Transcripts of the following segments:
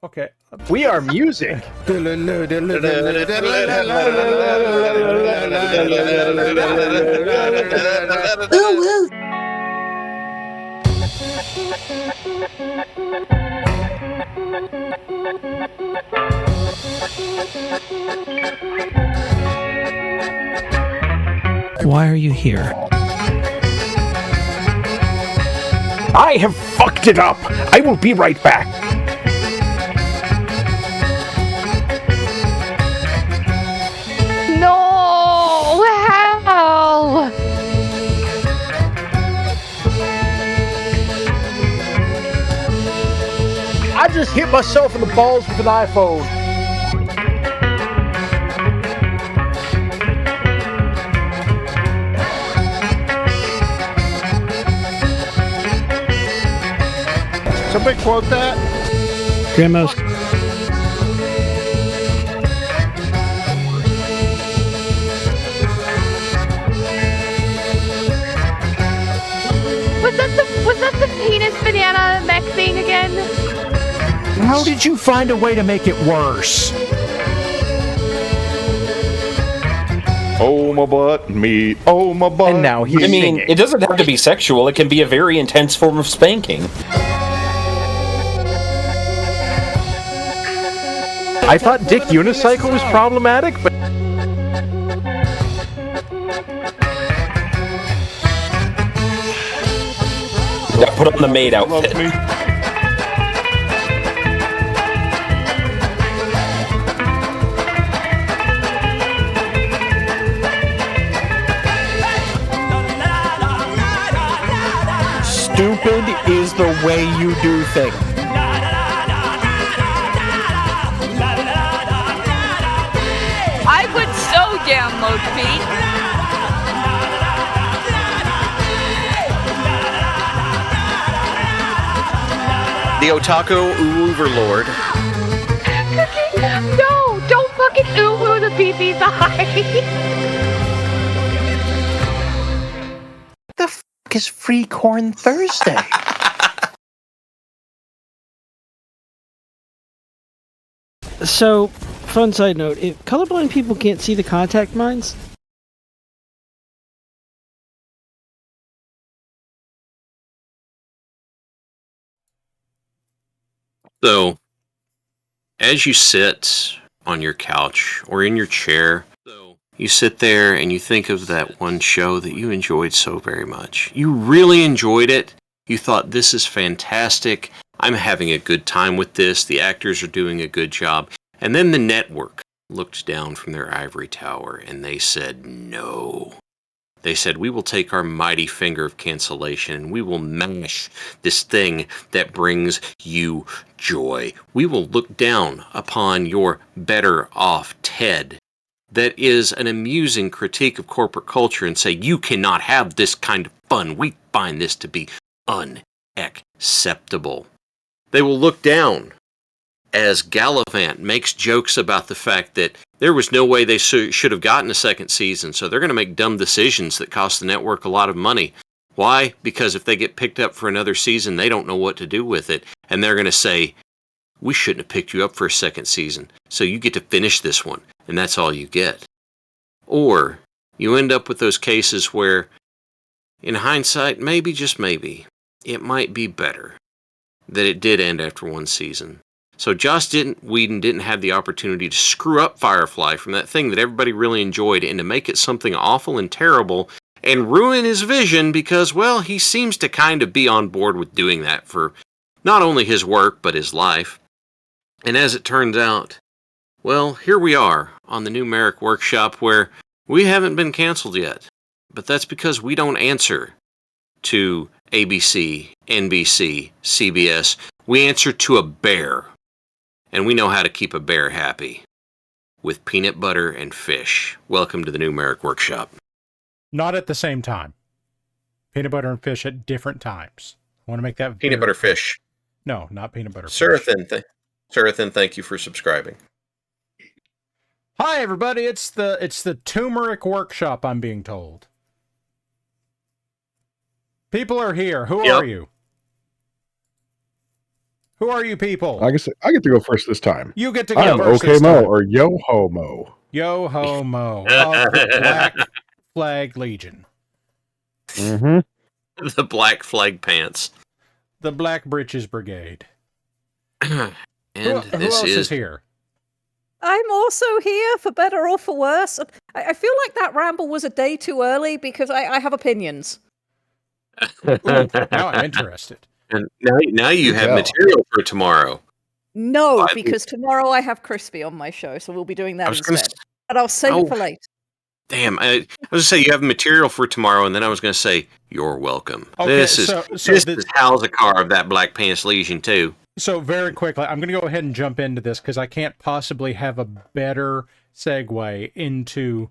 Okay. We are music. Why are you here? I have fucked it up. I will be right back. No! How? I just hit myself in the balls with an iPhone. Somebody quote that. Grandma's. Was that the penis banana mech thing again? How did you find a way to make it worse? Oh, my butt, meat. Oh, my butt. And now he's I mean, singing. it doesn't have to be sexual. It can be a very intense form of spanking. I thought Dick Unicycle was problematic, but Yeah, put on the maid outfit. Love me. stupid is the way you do things. I would so download Pete. The Otaku Overlord. No, don't fucking ooh the pee-pee thigh. The f*** is Free Corn Thursday? So, fun side note, if colorblind people can't see the contact mines, So, as you sit on your couch or in your chair, you sit there and you think of that one show that you enjoyed so very much. You really enjoyed it. You thought, this is fantastic. I'm having a good time with this. The actors are doing a good job. And then the network looked down from their ivory tower and they said, no. They said, we will take our mighty finger of cancellation and we will mash this thing that brings you joy. We will look down upon your better off Ted that is an amusing critique of corporate culture and say, you cannot have this kind of fun. We find this to be unacceptable. They will look down as Gallivant makes jokes about the fact that there was no way they should have gotten a second season, so they're going to make dumb decisions that cost the network a lot of money. Why? Because if they get picked up for another season, they don't know what to do with it, and they're going to say, we shouldn't have picked you up for a second season, so you get to finish this one, and that's all you get. Or you end up with those cases where, in hindsight, maybe, just maybe, it might be better that it did end after one season. So Joss Whedon didn't have the opportunity to screw up Firefly from that thing that everybody really enjoyed and to make it something awful and terrible and ruin his vision because, well, he seems to kind of be on board with doing that for not only his work but his life. And as it turns out, well, here we are on the new MARIK Workshop where we haven't been canceled yet. But that's because we don't answer to ABC, NBC, CBS. We answer to a bear. And we know how to keep a bear happy. With peanut butter and fish. Welcome to the new MARIK Workshop. Not at the same time. Peanut butter and fish at different times. I want to make that Peanut butter fish. No, not peanut butter fish. Surathan, thank you for subscribing. Hi everybody, it's the Turmeric Workshop, I'm being told. People are here. Who are you? Who are you people? I guess I get to go first this time. You get to go I'm first OK this Mo time. or Yo Ho Mo. Yo Ho Mo of the Black Flag Legion. Mm-hmm. The Black Flag Pants. The Black Britches Brigade. And Who this else is is here? I'm also here for better or for worse. I feel like that ramble was a day too early because I have opinions. Ooh, now I'm interested. And now you have Yeah. material for tomorrow. No, I- because tomorrow I have Crispy on my show, so we'll be doing I that was gonna instead. But I'll save it for later. Damn, I was going to say you have material for tomorrow, and then I was going to say, you're welcome. Okay, This is this is Halzakar of that Black Pants Legion, too. So very quickly, I'm going to go ahead and jump into this because I can't possibly have a better segue into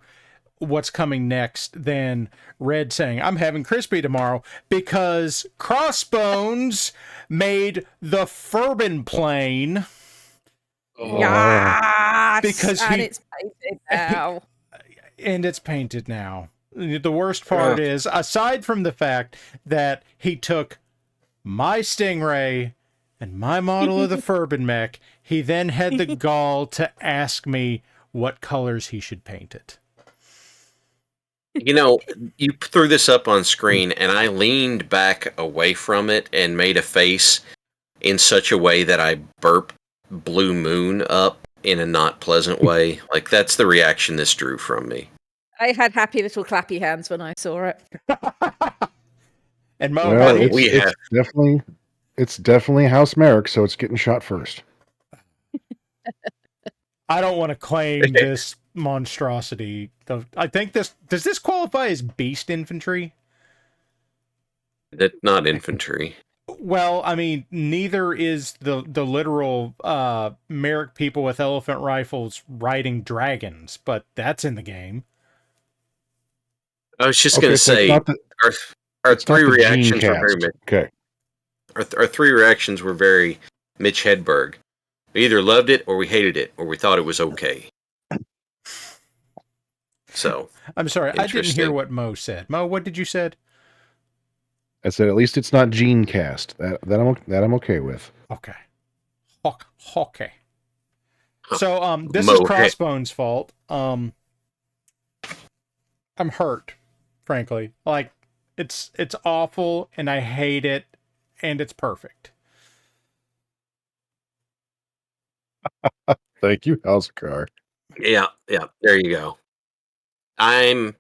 what's coming next than Red saying, I'm having Crispy tomorrow because Crossbones made the Furban plane. Yes! Because and he- it's painted now. And it's painted now. The worst part is, aside from the fact that he took my Stingray and my model of the Furban mech, he then had the gall to ask me what colors he should paint it. You know, you threw this up on screen, and I leaned back away from it and made a face in such a way that I burped Blue Moon up in a not pleasant way. Like, that's the reaction this drew from me. I had happy little clappy hands when I saw it. And Mo, Well, how do you- it's definitely House Marik, so it's getting shot first. I don't want to claim this monstrosity. I think does this qualify as beast infantry? That's not infantry. Well, I mean, neither is the literal Merrick people with elephant rifles riding dragons, but that's in the game. I was just Okay, going to so it's say, not the- our It's not three the reactions Gene were very cast. Okay. our three reactions were very Mitch Hedberg. We either loved it or we hated it or we thought it was okay. So I'm sorry, I didn't hear Interesting. what Mo said. Mo, what did you said? I said at least it's not Gene cast. That I'm okay with. Okay. Okay. So this Mo, is okay. Crossbones' fault. I'm hurt, frankly. Like it's awful and I hate it and it's perfect. Thank you, Halzakar. yeah, there you go. I'm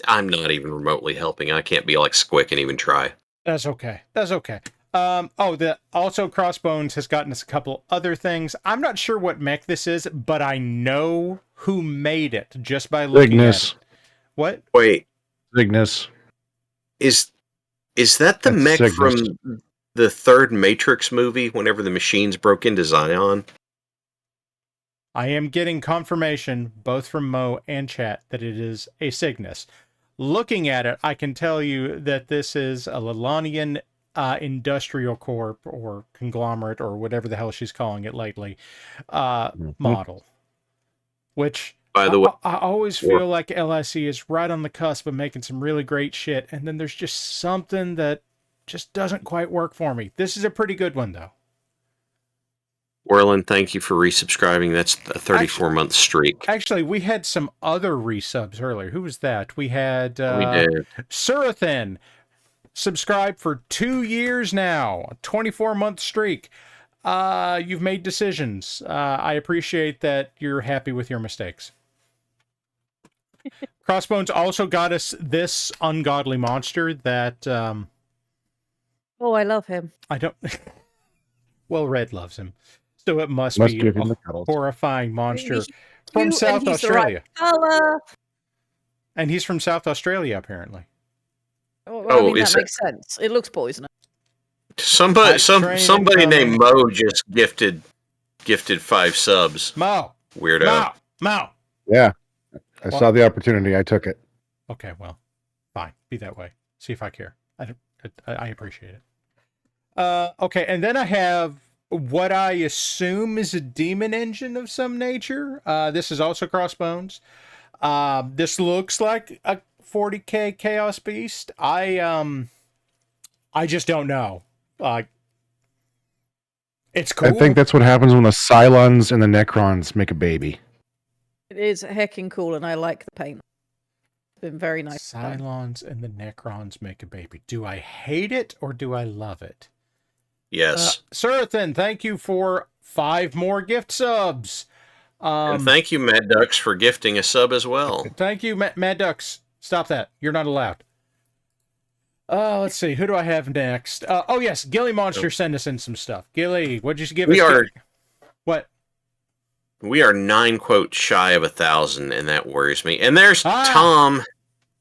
not even remotely helping. I can't be like Squick and even try. That's okay. That's okay. Also Crossbones has gotten us a couple other things. I'm not sure what mech this is, but I know who made it just by looking Cygnus. at it. What? Wait, Cygnus. is that the That's mech Cygnus. from the third Matrix movie? Whenever the machines broke into Zion. I am getting confirmation, both from Mo and chat, that it is a Cygnus. Looking at it, I can tell you that this is a Lalanian industrial corp or conglomerate or whatever the hell she's calling it lately model. Which, By the way, I always feel like LIC is right on the cusp of making some really great shit, and then there's just something that just doesn't quite work for me. This is a pretty good one, though. Orlin, thank you for resubscribing. That's a 34-month streak. Actually, we had some other resubs earlier. Who was that? We had We did. Surathan, subscribed for 2 years now, a 24-month streak. You've made decisions. I appreciate that you're happy with your mistakes. Crossbones also got us this ungodly monster that Oh, I love him. I don't. Well, Red loves him, so it must be give him a the cuddles. horrifying monster Really from cute, South and he's the Australia, right colour. and he's from South Australia apparently. Oh, Oh, I mean, is that makes sense. It looks poisonous. Somebody training named coming. Mo just gifted 5 subs. Mo, Weirdo. Mo. Yeah. I Well- saw the opportunity. I took it. Okay, well, fine. Be that way. See if I care. I appreciate it. Okay, and then I have what I assume is a demon engine of some nature. This is also Crossbones. This looks like a 40k Chaos Beast. I just don't know. It's cool. I think that's what happens when the Cylons and the Necrons make a baby. It is heckin' cool, and I like the paint. It's been very nice. done. Cylons and the Necrons make a baby. Do I hate it or do I love it? Yes. Surathan, thank you for 5 more gift subs. And thank you, Mad Ducks, for gifting a sub as well. Thank you, Mad Ducks. Stop that. You're not allowed. Let's see. Who do I have next? Oh, yes. Gilly Monster sent us in some stuff. Gilly, what'd you give us? What? We are 9 quotes shy of 1,000, and that worries me. And there's Tom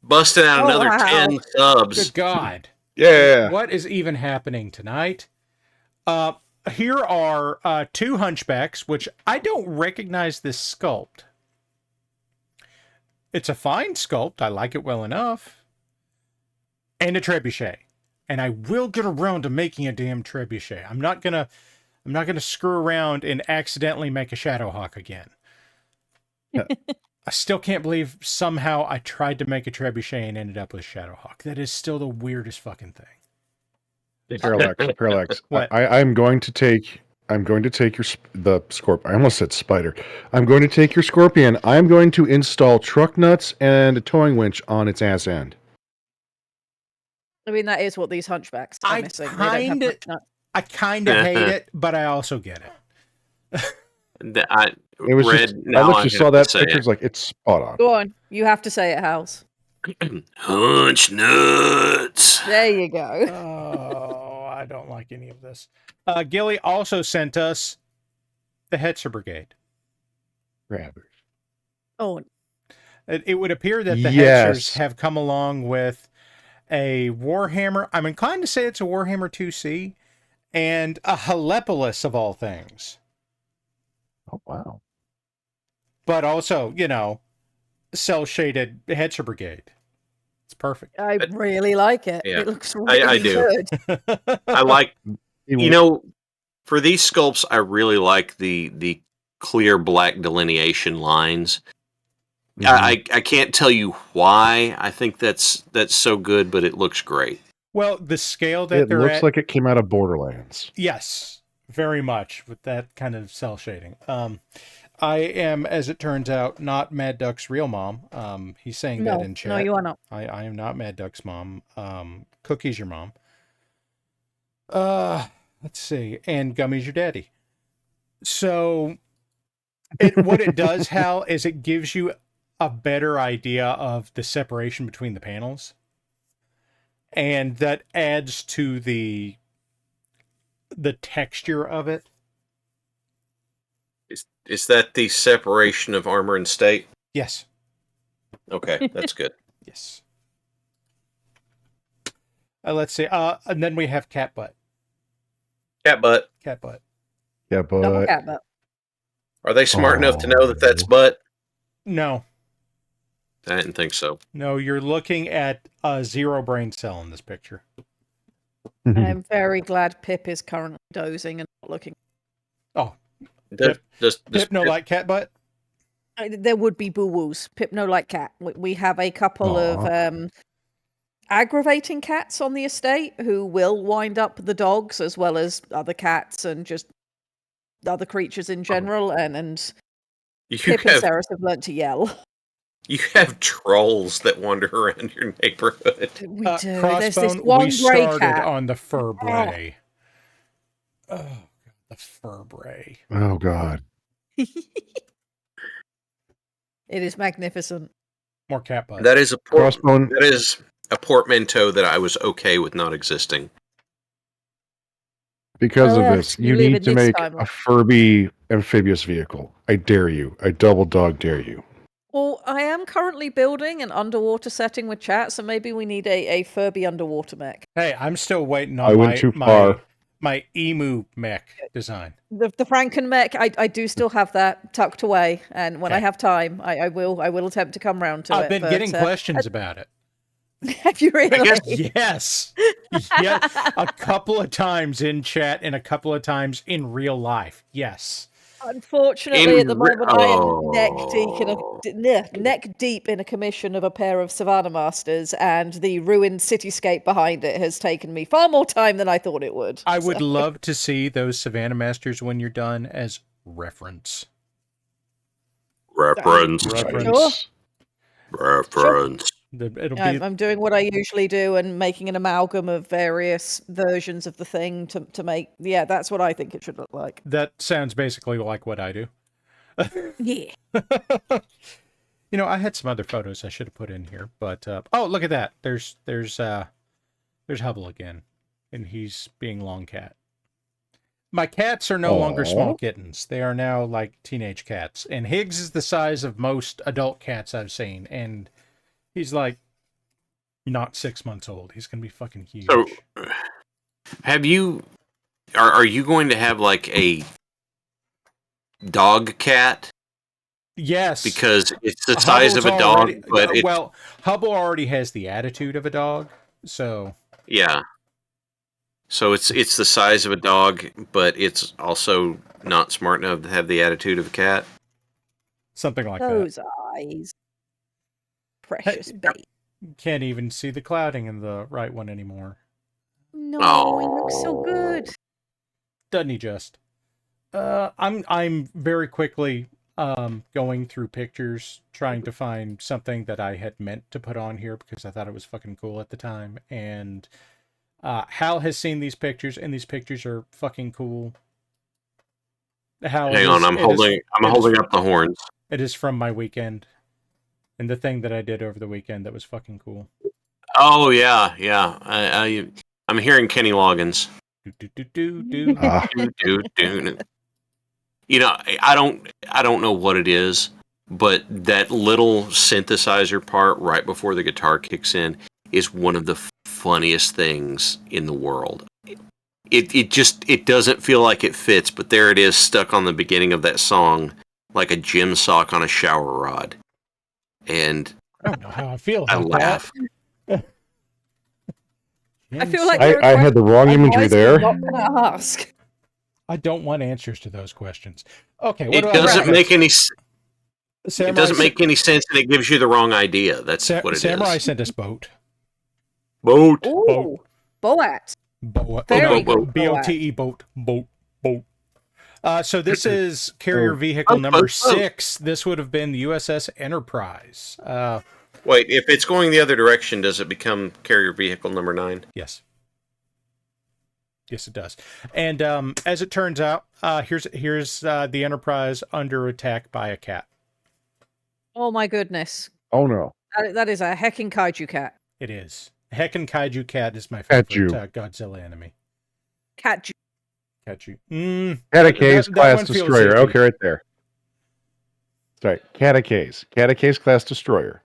busting out another 10 subs. Good God. Yeah. What is even happening tonight? Here are 2 hunchbacks, which I don't recognize this sculpt. It's a fine sculpt. I like it well enough. And a trebuchet. And I will get around to making a damn trebuchet. I'm not gonna screw around and accidentally make a Shadowhawk again. I still can't believe somehow I tried to make a trebuchet and ended up with Shadowhawk. That is still the weirdest fucking thing. Parallax. What? I'm going to take the Scorpion. I almost said spider. I'm going to take your Scorpion. I'm going to install truck nuts and a towing winch on its ass end. I mean, that is what these hunchbacks are missing. I kind of hate it, but I also get it. I just saw that picture. It's like, it's spot on. Go on. You have to say it, House. Hunch nuts. There you go. Oh, I don't like any of this. Gilly also sent us the Hetzer Brigade. Grabbers. Oh. It would appear that the Hetzers have come along with a Warhammer. I'm inclined to say it's a Warhammer 2C and a Helepolis of all things. Oh, wow. But also, cell-shaded Hetzer Brigade. It's perfect. I really like it. Yeah. It looks really I do. good. I like, for these sculpts, I really like the clear black delineation lines. Mm-hmm. I can't tell you why I think that's so good, but it looks great. Well, the scale that they're at... It looks like it came out of Borderlands. Yes, very much, with that kind of cell shading. I am, as it turns out, not Mad Duck's real mom. He's saying that in chat. No, you are not. I am not Mad Duck's mom. Cookie's your mom. Let's see. And Gummy's your daddy. So, what it does, Hal, is it gives you a better idea of the separation between the panels. And that adds to the texture of it. Is that the separation of armor and state? Yes. Okay, that's good. Yes. Let's see. And then we have cat butt. Cat butt. Cat butt. Yeah, but Double cat butt. Are they smart enough to know that that's butt? No. I didn't think so. No, you're looking at a 0 brain cell in this picture. I'm very glad Pip is currently dozing and not looking. Oh. Does Pip no like cat butt? There would be boo-woos. Pip no like cat. We have a couple of aggravating cats on the estate who will wind up the dogs as well as other cats and just other creatures in general. And Pip and Ceres have learned to yell. You have trolls that wander around your neighborhood. We do. There's this one we gray started cat on the fur bray. Oh, the fur bray. Oh, God. It is magnificent. More cat butt. That is a Crossbone. That is a portmanteau that I was okay with not existing. Because of this, you need to make a Furby amphibious vehicle. I dare you. I double dog dare you. Well, I am currently building an underwater setting with chat, so maybe we need a Furby underwater mech. Hey, I'm still waiting on my emu mech design. The Franken mech, I do still have that tucked away, and when I have time, I will attempt to come round to it. I've been getting questions about it. Have you really? Yes. A couple of times in chat and a couple of times in real life. Yes. Unfortunately, at the moment, I am Oh. neck deep in a commission of a pair of Savannah Masters, and the ruined cityscape behind it has taken me far more time than I thought it would. I would love to see those Savannah Masters when you're done as reference. Reference. Reference. Reference. It'll be. I'm doing what I usually do and making an amalgam of various versions of the thing to make. Yeah, that's what I think it should look like. That sounds basically like what I do. Yeah. You know, I had some other photos I should have put in here, but oh, look at that. There's Hubble again, and he's being long cat. My cats are no longer small kittens. They are now like teenage cats. And Higgs is the size of most adult cats I've seen, and he's like not 6 months old. He's gonna be fucking huge. So, have you? Are you going to have like a dog cat? Yes, Because it's the size of a dog, but it, well, Hubble already has the attitude of a dog, so yeah. So it's the size of a dog, but it's also not smart enough to have the attitude of a cat. something like Those eyes. Precious babe. that. Can't even see the clouding in the right one anymore. No, he looks so good. Doesn't he just? I'm very quickly going through pictures, trying to find something that I had meant to put on here because I thought it was fucking cool at the time. And Hal has seen these pictures, and these pictures are fucking cool. Hang on, I'm holding up the horns. It is from my weekend, and the thing that I did over the weekend that was fucking cool. Oh yeah. I'm hearing Kenny Loggins. Do. You know, I don't know what it is, but that little synthesizer part right before the guitar kicks in is one of the funniest things in the world. It doesn't feel like it fits, but there it is stuck on the beginning of that song like a gym sock on a shower rod. And I don't know how I feel I about laugh. that. I feel like I had the wrong imagery there. Not gonna ask. I don't want answers to those questions. Okay, what It about doesn't rabbits? make any. It Samurai doesn't make any sense, and it gives you the wrong idea. That's what it is. Samurai sent us boat. Boat. Ooh, Boat. Very good. B-O-T-E, boat. So this is carrier vehicle number boat. 6. This would have been the USS Enterprise. Wait, if it's going the other direction, does it become carrier vehicle number 9? Yes. Yes, it does. And as it turns out, here's the Enterprise under attack by a cat. Oh my goodness. Oh no. That is a heckin' kaiju cat. It is. Heckin' Kaiju Cat is my favorite Kaiju. Godzilla enemy. Catju. Kaiju. Catacase that class one feels destroyer. icky. Okay, right there. Sorry, Catacase. Catacase class destroyer.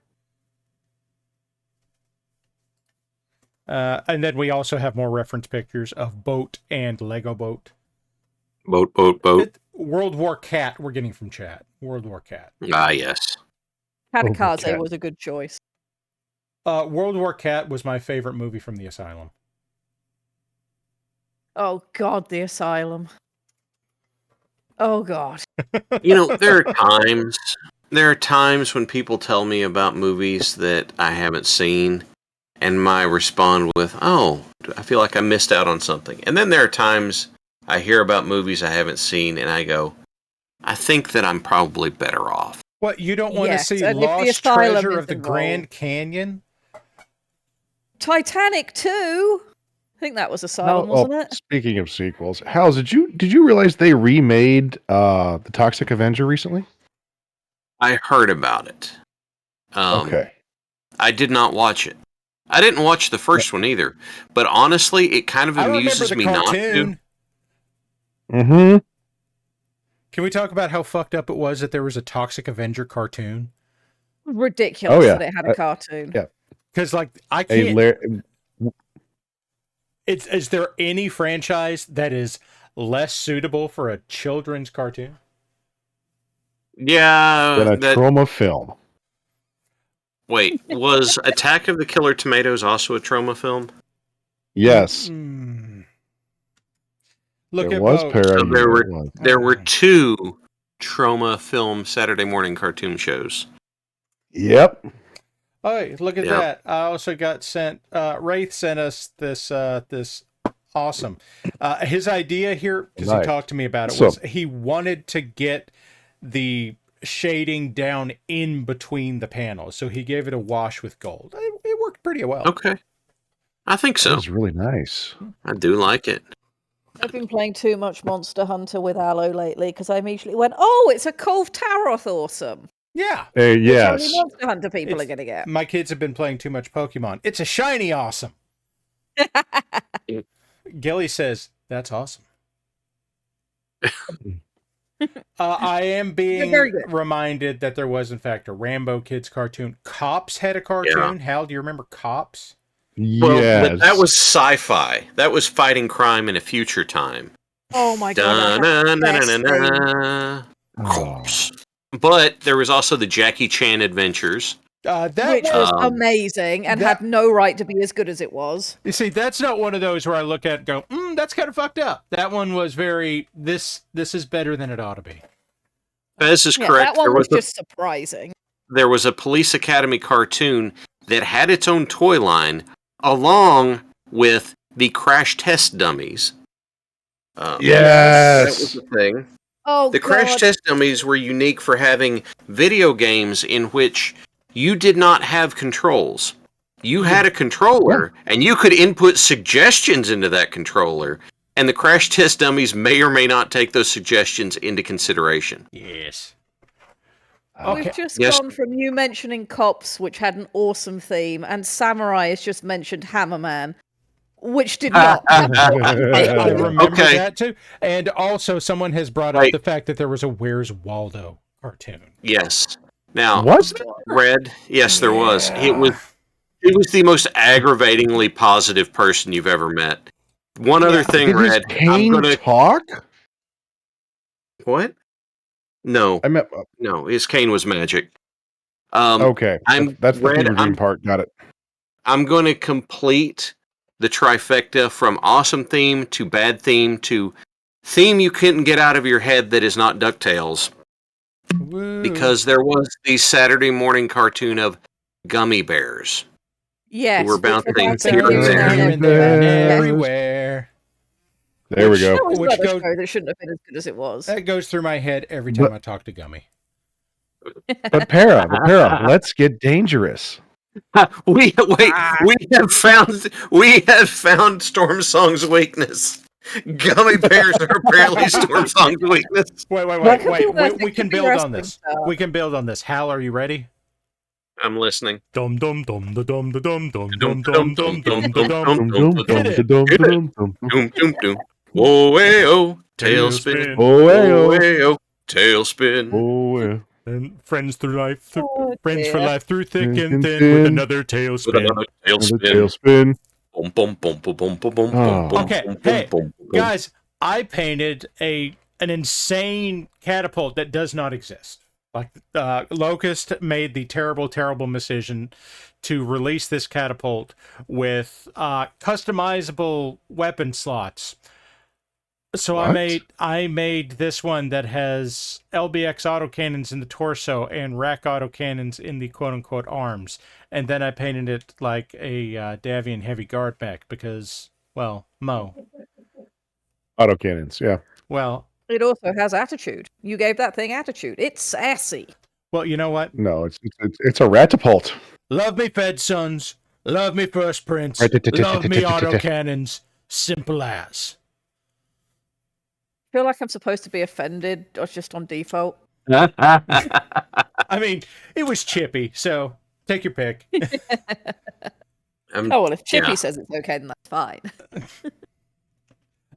And then we also have more reference pictures of boat and Lego boat. Boat. World War Cat, we're getting from chat. World War Cat. Ah, yes. Katakaze cat. was a good choice. World War Cat was my favorite movie from the Asylum. Oh God, the asylum. Oh God. You know, there are times when people tell me about movies that I haven't seen, and I respond with, "Oh, I feel like I missed out on something." And then there are times I hear about movies I haven't seen, and I go, "I think that I'm probably better off." What, you don't want Yes, to see and if the Lost Asylum Treasure is of the involved. Grand Canyon? Titanic 2. I think that was Asylum, wasn't it? Speaking of sequels, Hal, did you realize they remade the Toxic Avenger recently? I heard about it. Okay. I did not watch it. I didn't watch the first one either. But honestly, it kind of I remember amuses the me not to. cartoon. Mm-hmm. Can we talk about how fucked up it was that there was a Toxic Avenger cartoon? Ridiculous Oh, yeah. that it had a cartoon. yeah. Because, like, I A can't... Is there any franchise that is less suitable for a children's cartoon? Yeah. than a trauma film. Wait, was Attack of the Killer Tomatoes also a trauma film? Yes. Look It at was both. parody. So there were two Trauma film Saturday morning cartoon shows. Yep. Oh, hey, look at that. I also got sent, Wraith sent us this, this awesome. His idea here, because he talked to me about it, was he wanted to get the shading down in between the panels. So he gave it a wash with gold. It worked pretty well. Okay. I think so. That was really nice. I do like it. I've been playing too much Monster Hunter with Aloe lately because I immediately went, oh, it's a Cove Taroth awesome. Yeah. Yes. Which only Monster Hunter people are going to get. My kids have been playing too much Pokemon. It's a shiny awesome. Gilly says, that's awesome. I am being reminded that there was, in fact, a Rambo Kids cartoon. Cops had a cartoon. Hal, do you remember Cops? Well, Yes. that was sci-fi. That was fighting crime in a future time. Oh my god. Cops. But there was also the Jackie Chan Adventures. Which was amazing and had no right to be as good as it was. You see, that's not one of those where I look at it and go, that's kind of fucked up. That one was very, this is better than it ought to be. This is correct. That one was just surprising. There was a Police Academy cartoon that had its own toy line along with the crash test dummies. Yes. That was the thing. Oh, the crash test dummies were unique for having video games in which you did not have controls. You had a controller, and you could input suggestions into that controller, and the crash test dummies may or may not take those suggestions into consideration. Yes. We've just gone from you mentioning Cops, which had an awesome theme, and Samurai has just mentioned Hammerman, which did not. I remember that too. And also, someone has brought up the fact that there was a Where's Waldo cartoon. Yes. Now, was Red? Yes, there was. It was the most aggravatingly positive person you've ever met. One other thing, Red. I'm gonna talk. What? No. No, his cane was magic. Okay. That's the fever dream part. Got it. I'm going to complete the trifecta from awesome theme to bad theme to theme you couldn't get out of your head that is not DuckTales. Woo. Because there was the Saturday morning cartoon of Gummy Bears. Yes. Who were bouncing here and there and everywhere. There we go. That was another show that shouldn't have been as good as it was. That goes through my head every time I talk to Gummy. But Para, let's get dangerous. We have found Storm Song's weakness. Gummy bears are apparently Storm Song's weakness. Wait. We can build on this. We can build on this. Hal, are you ready? I'm listening. Dum dum dum da dum da dum dum Dum dum dum dum dum dum dum dum dum. Doom doom doom. Oh oh, tailspin. Oh tailspin. Oh. And friends through life, friends for life through thick and thin with another tailspin. Tailspin. Okay, hey guys, I painted an insane catapult that does not exist. Like Locust made the terrible decision to release this catapult with customizable weapon slots. So What? I made this one that has LBX autocannons in the torso and rack autocannons in the quote-unquote arms. And then I painted it like a Davian heavy guard mech because, well, Mo. Autocannons, yeah. Well, it also has attitude. You gave that thing attitude. It's sassy. Well, you know what? No, it's a ratapult. Love me Fed Sons. Love me First Prince. Love me autocannons. Simple as. I feel like I'm supposed to be offended or just on default. I mean, it was Chippy, so take your pick. Oh, well, if Chippy says it's okay, then that's fine.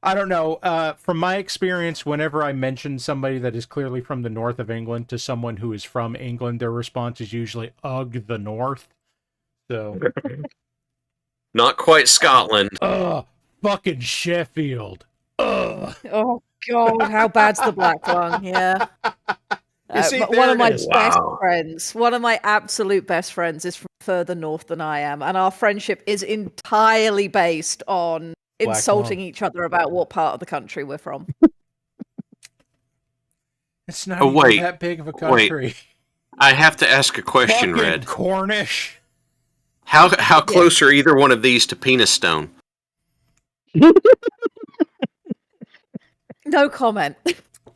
I don't know. From my experience, whenever I mention somebody that is clearly from the north of England to someone who is from England, their response is usually, ugh, the north. So. Not quite Scotland. Fucking Sheffield. Ugh. Oh, God, how bad's the black one? Yeah. One of my best friends, one of my absolute best friends is from further north than I am, and our friendship is entirely based on insulting each other about what part of the country we're from. It's not Oh, even wait. that big of a Wait. country. I have to ask a question, Fucking Red. Cornish. How close are either one of these to Penis Stone? No comment.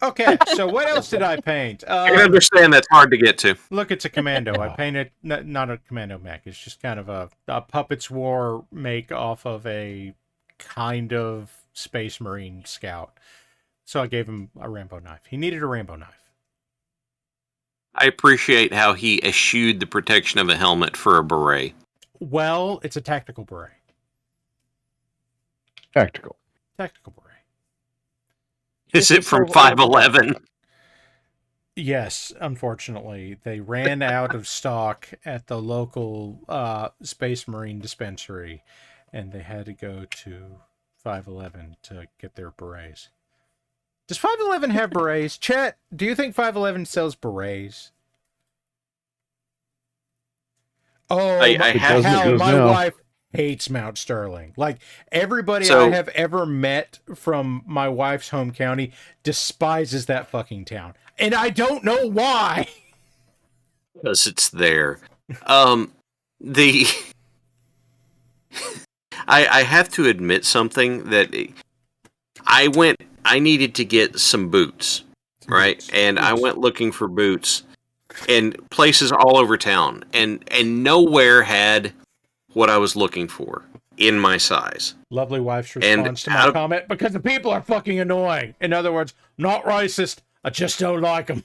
Okay, so what else did I paint? I can understand that's hard to get to. Look, it's a commando. I painted not a commando mech. It's just kind of a Puppets War make off of a kind of Space Marine scout. So I gave him a Rambo knife. He needed a Rambo knife. I appreciate how he eschewed the protection of a helmet for a beret. Well, it's a tactical beret. Tactical. Tactical beret. Is This it is from for- 511? Yes, unfortunately, they ran out of stock at the local Space Marine dispensary, and they had to go to 511 to get their berets. Does 511 have berets? Chet, do you think 511 sells berets? Oh, I have hell, my now. wife hates Mount Sterling. Like, everybody So- I have ever met from my wife's home county despises that fucking town. And I don't know why. because it's there. The I have to admit something that I needed to get some boots, right? And I went looking for boots in places all over town, and nowhere had what I was looking for in my size. Lovely wife's And response to my out of- comment, because the people are fucking annoying. In other words, not racist. I just don't like them.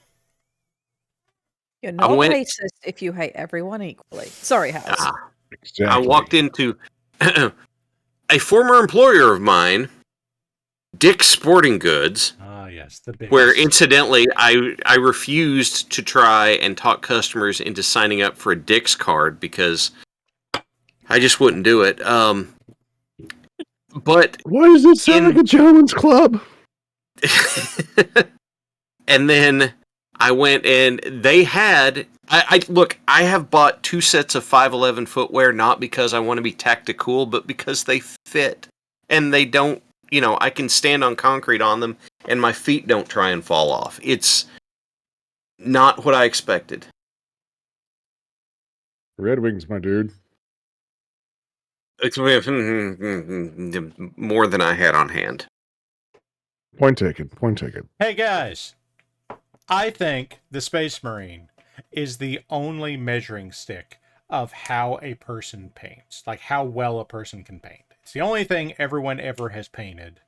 You're not went- racist if you hate everyone equally. Sorry, House. Exactly. I walked into a former employer of mine, Dick's Sporting Goods, Ah, yes, the big. where incidentally I refused to try and talk customers into signing up for a Dick's card because I just wouldn't do it. But Why does it sound in- like a gentleman's club? and then I went and they had look, I have bought 2 sets of 511 footwear not because I want to be tactical, but because they fit and they don't, I can stand on concrete on them and my feet don't try and fall off. It's not what I expected. Red Wings, my dude. It's more than I had on hand. Point taken. Point taken. Hey, guys. I think the Space Marine is the only measuring stick of how a person paints. Like, how well a person can paint. It's the only thing everyone ever has painted.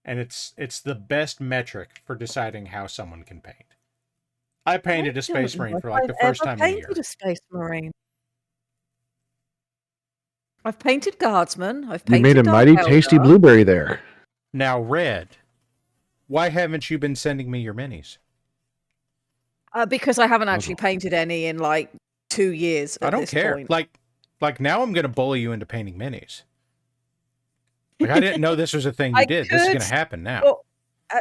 And it's the best metric for deciding how someone can paint. I painted a Space Marine for like the first time in a year. I've painted a Space Marine. I've painted Guardsman. I've You painted made a Dark mighty tasty Eldar. blueberry there. Now, Red, why haven't you been sending me your minis? Because I haven't actually painted any in like 2 years. At I don't this care. Point. Like now I'm going to bully you into painting minis. Like, I didn't know this was a thing you I did. This is going to could- happen now.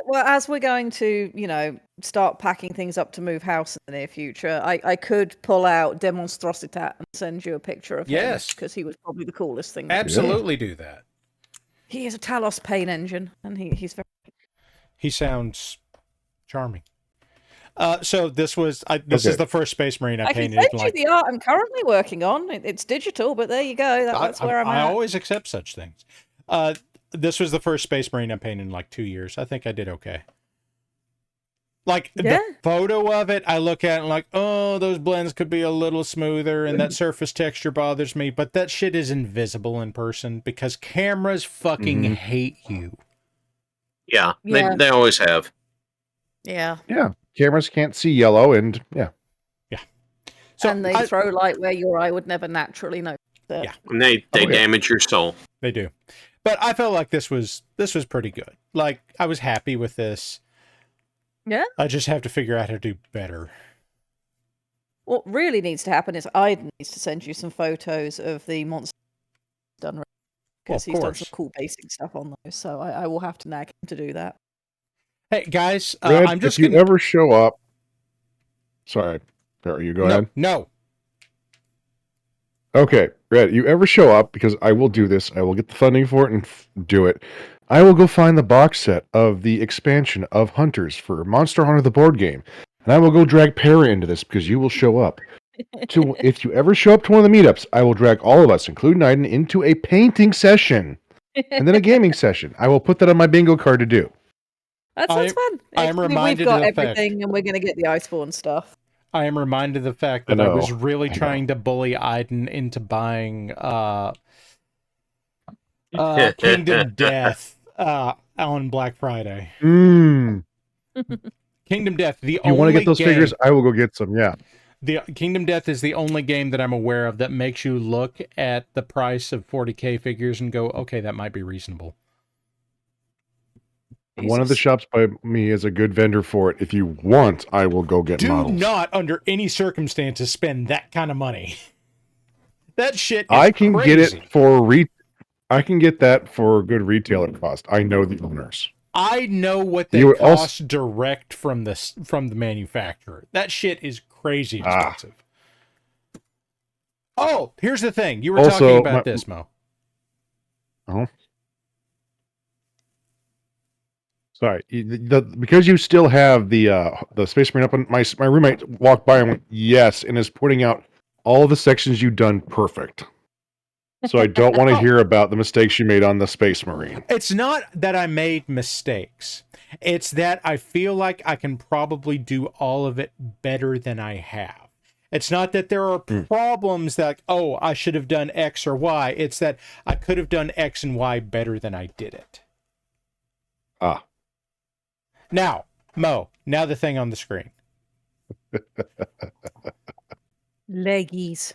Well, as we're going to, start packing things up to move house in the near future, I could pull out Demonstrositat and send you a picture of him. Yes. Because he was probably the coolest thing. Absolutely do that. He is a Talos paint engine, and he's very. He sounds charming. So this was this Okay. is the first Space Marine I I can painted. send in, you like, the art I'm currently working on. It's digital, but there you go. That's where I'm I at. always accept such things. This was the first Space Marine I painted in like 2 years. I think I did okay. Like Yeah. the photo of it, I look at it and like, oh, those blends could be a little smoother, and that surface texture bothers me. But that shit is invisible in person because cameras fucking Mhm. hate you. Yeah, Yeah. They always have. Yeah. Yeah. Cameras can't see yellow, and yeah. So And they throw light where your eye would never naturally notice it. Yeah. And they Oh, yeah. damage your soul. They do. But I felt like this was pretty good. Like, I was happy with this. Yeah. I just have to figure out how to do better. What really needs to happen is Aiden needs to send you some photos of the monster done because Well, he's of done some course. cool basic stuff on those. So I will have to nag him to do that. Hey, guys, Red, I'm just if you gonna... ever show up. Sorry. Barry, you go ahead. No. Okay, Red, you ever show up, because I will do this. I will get the funding for it and do it. I will go find the box set of the expansion of Hunters for Monster Hunter the board game, and I will go drag Para into this because you will show up. If you ever show up to one of the meetups, I will drag all of us, including Aiden, into a painting session and then a gaming session. I will put that on my bingo card to do. That sounds fun. I am reminded we've got of the fact- everything, and we're going to get the Iceborne stuff. I am reminded of the fact that I was really trying to bully Aiden into buying Kingdom Death on Black Friday. Kingdom Death, the only You want to get those game, figures? I will go get some, yeah. The Kingdom Death is the only game that I'm aware of that makes you look at the price of 40k figures and go, okay, that might be reasonable. One of the shops by me is a good vendor for it. If you want, I will go get models. Do not, under any circumstances, spend that kind of money. That shit is I can crazy. get it for I can get that for a good retailer cost. I know the owners. I know what they cost direct from the manufacturer. That shit is crazy expensive. Oh, here's the thing. You were talking about this, Mo. Oh. Sorry, because you still have the Space Marine up on my roommate walked by and went, yes, and is putting out all the sections you've done perfect. So I don't want to hear about the mistakes you made on the Space Marine. It's not that I made mistakes. It's that I feel like I can probably do all of it better than I have. It's not that there are problems that, oh, I should have done X or Y. It's that I could have done X and Y better than I did it. Ah. Now, Mo, now the thing on the screen. Leggies.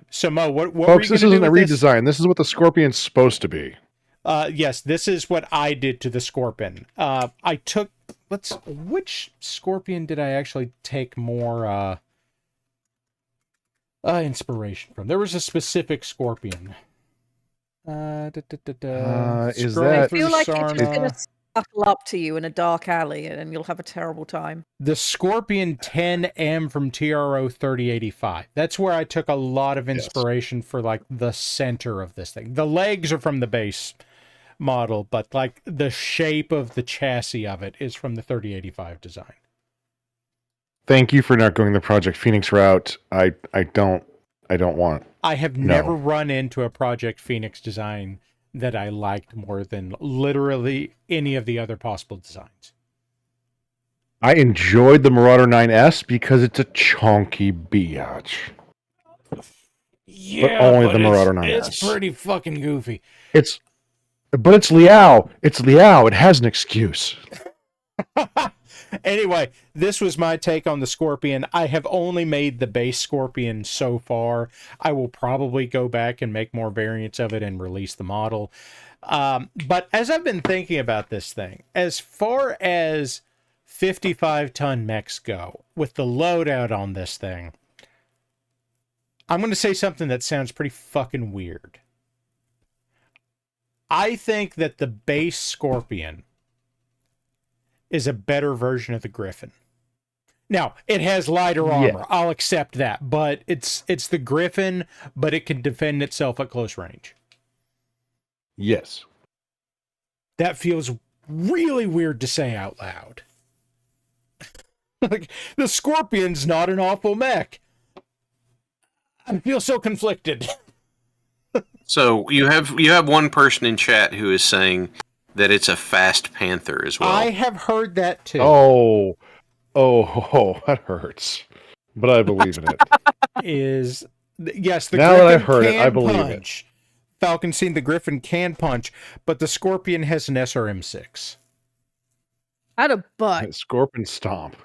So, Mo, what Folks, were you this isn't a this? redesign. This is what the Scorpion's supposed to be. Yes, this is what I did to the Scorpion. I took, which Scorpion did I actually take more inspiration from? There was a specific Scorpion. Is I feel like it's just going to scuttle up to you in a dark alley and you'll have a terrible time. The Scorpion 10M from TRO 3085. That's where I took a lot of inspiration for like the center of this thing. The legs are from the base model, but like the shape of the chassis of it is from the 3085 design. Thank you for not going the Project Phoenix route. I don't want. I have never run into a Project Phoenix design that I liked more than literally any of the other possible designs. I enjoyed the Marauder 9S because it's a chunky biatch. Yeah, but only the Marauder 9S. It's pretty fucking goofy. But it's Liao. It's Liao. It has an excuse. Anyway, this was my take on the Scorpion. I have only made the base Scorpion so far. I will probably go back and make more variants of it and release the model. But as I've been thinking about this thing, as far as 55-ton mechs go, with the loadout on this thing, I'm going to say something that sounds pretty fucking weird. I think that the base Scorpion is a better version of the Griffin. Now, it has lighter armor. Yeah. I'll accept that. But it's the Griffin, but it can defend itself at close range. Yes. That feels really weird to say out loud. Like, the Scorpion's not an awful mech. I feel so conflicted. So you have one person in chat who is saying that it's a fast panther as well. I have heard that too. Oh, that hurts. But I believe in it. Yes, the now Griffin that I've heard it, I believe punch. Falcon's seen the Griffin can punch, but the Scorpion has an SRM6. Out of butt. Scorpion stomp.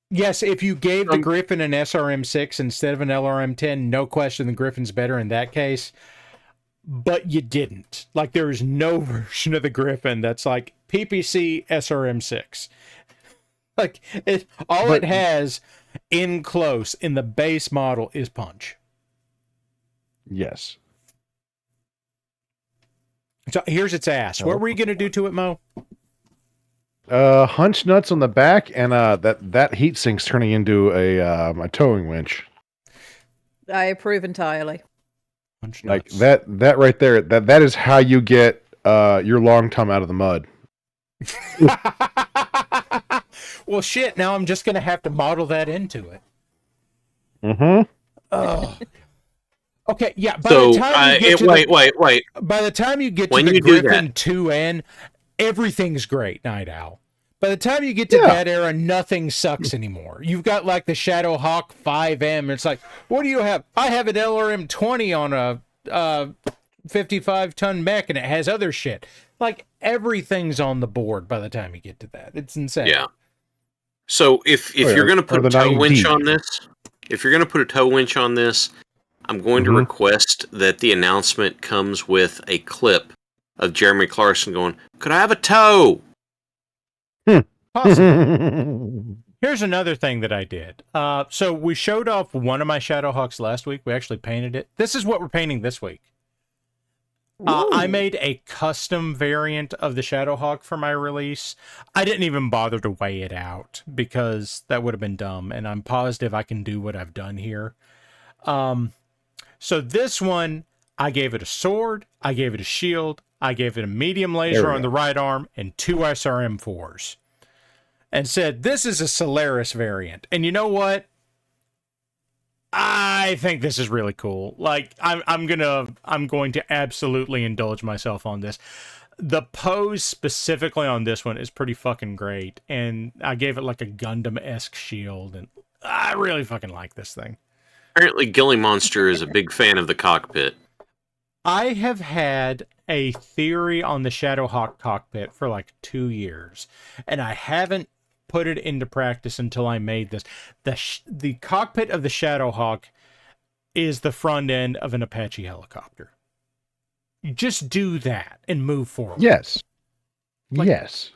Yes, if you gave the Griffin an SRM6 instead of an LRM10, no question the Griffin's better in that case. But you didn't. Like, there is no version of the Griffin that's like PPC SRM6. Like, it has in close in the base model is punch. Yes. So here's its ass. What were you going to do to it, Mo? Hunch nuts on the back, and that heat sink's turning into a towing winch. I approve entirely. Punch Like nuts. that right there. That is how you get your long tongue out of the mud. Well, shit. Now I'm just gonna have to model that into it. Mm-hmm. Oh. Okay. Yeah. So wait. By the time you get to When the you do that, Griffin 2N, everything's great, Night Owl. By the time you get to Yeah. that era, nothing sucks anymore. You've got like the Shadow Hawk 5M. It's like, what do you have? I have an LRM 20 on a 55-ton mech, and it has other shit. Like, everything's on the board by the time you get to that. It's insane. yeah. So if Oh, yeah, you're going to or put the a tow 9D. winch on this, I'm going to Mhm. request that the announcement comes with a clip of Jeremy Clarkson going, "Could I have a tow?" Possible. Here's another thing that I did. So we showed off one of my Shadowhawks last week. We actually painted it. This is what we're painting this week. I made a custom variant of the Shadowhawk for my release. I didn't even bother to weigh it out because that would have been dumb, and I'm positive I can do what I've done here. So this one, I gave it a sword, I gave it a shield, I gave it a medium laser on the right arm, and 2 SRM4s. And said, this is a Solaris variant. And you know what? I think this is really cool. Like, I'm going to absolutely indulge myself on this. The pose specifically on this one is pretty fucking great. And I gave it like a Gundam-esque shield. And I really fucking like this thing. Apparently, Gilly Monster is a big fan of the cockpit. I have had a theory on the Shadowhawk cockpit for like 2 years. And I haven't put it into practice until I made this. The cockpit of the Shadowhawk is the front end of an Apache helicopter. You just do that and move forward. Yes. Yes.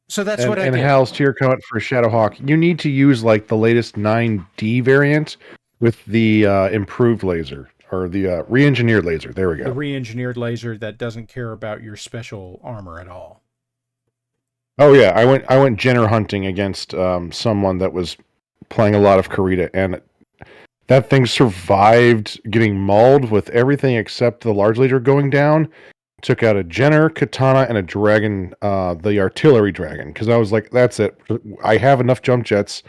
So that's what I did. And Hal's, to your comment for Shadowhawk, you need to use like the latest 9D variant with the improved laser or the re-engineered laser. There we go. The re-engineered laser that doesn't care about your special armor at all. Oh yeah, I went Jenner hunting against someone that was playing a lot of Karita, and that thing survived getting mauled with everything except the large laser going down. Took out a Jenner, Katana, and a dragon, the artillery dragon, because I was like, that's it. I have enough jump jets,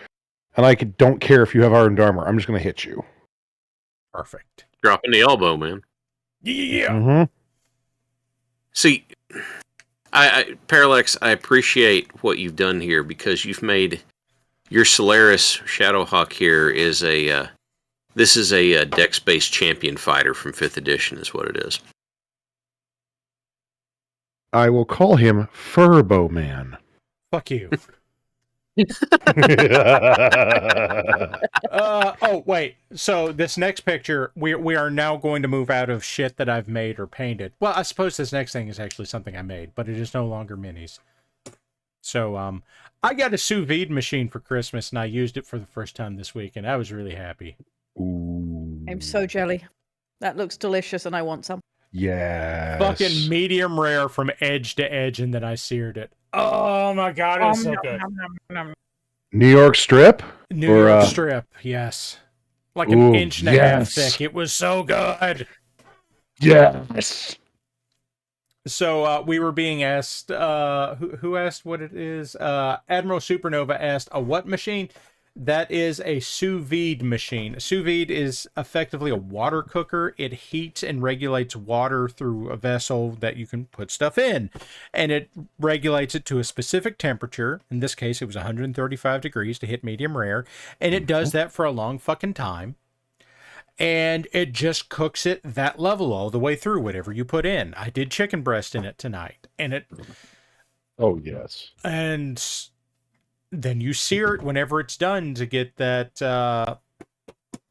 and I don't care if you have armed armor. I'm just going to hit you. Perfect. Dropping the elbow, man. Yeah. Mm-hmm. See, Parallax, I appreciate what you've done here because you've made your Solaris Shadowhawk here is this is a Dex-based champion fighter from 5th edition is what it is. I will call him Furbo Man. Fuck you. Oh, wait. So this next picture, we are now going to move out of shit that I've made or painted. Well, I suppose this next thing is actually something I made, but it is no longer minis. So, I got a sous vide machine for Christmas, and I used it for the first time this week, and I was really happy. Ooh. I'm so jelly. That looks delicious, and I want some. Yes. Fucking medium rare from edge to edge, and then I seared it. Oh my god, it was so good. New York strip? New York strip, yes. Like an inch and a half thick. It was so good. Yes. So we were being asked, who asked what it is? Admiral Supernova asked, a what machine? That is a sous vide machine. A sous vide is effectively a water cooker. It heats and regulates water through a vessel that you can put stuff in. And it regulates it to a specific temperature. In this case, it was 135 degrees to hit medium rare. And it does that for a long fucking time. And it just cooks it that level all the way through, whatever you put in. I did chicken breast in it tonight. And it... Oh, yes. And... then you sear it whenever it's done to get that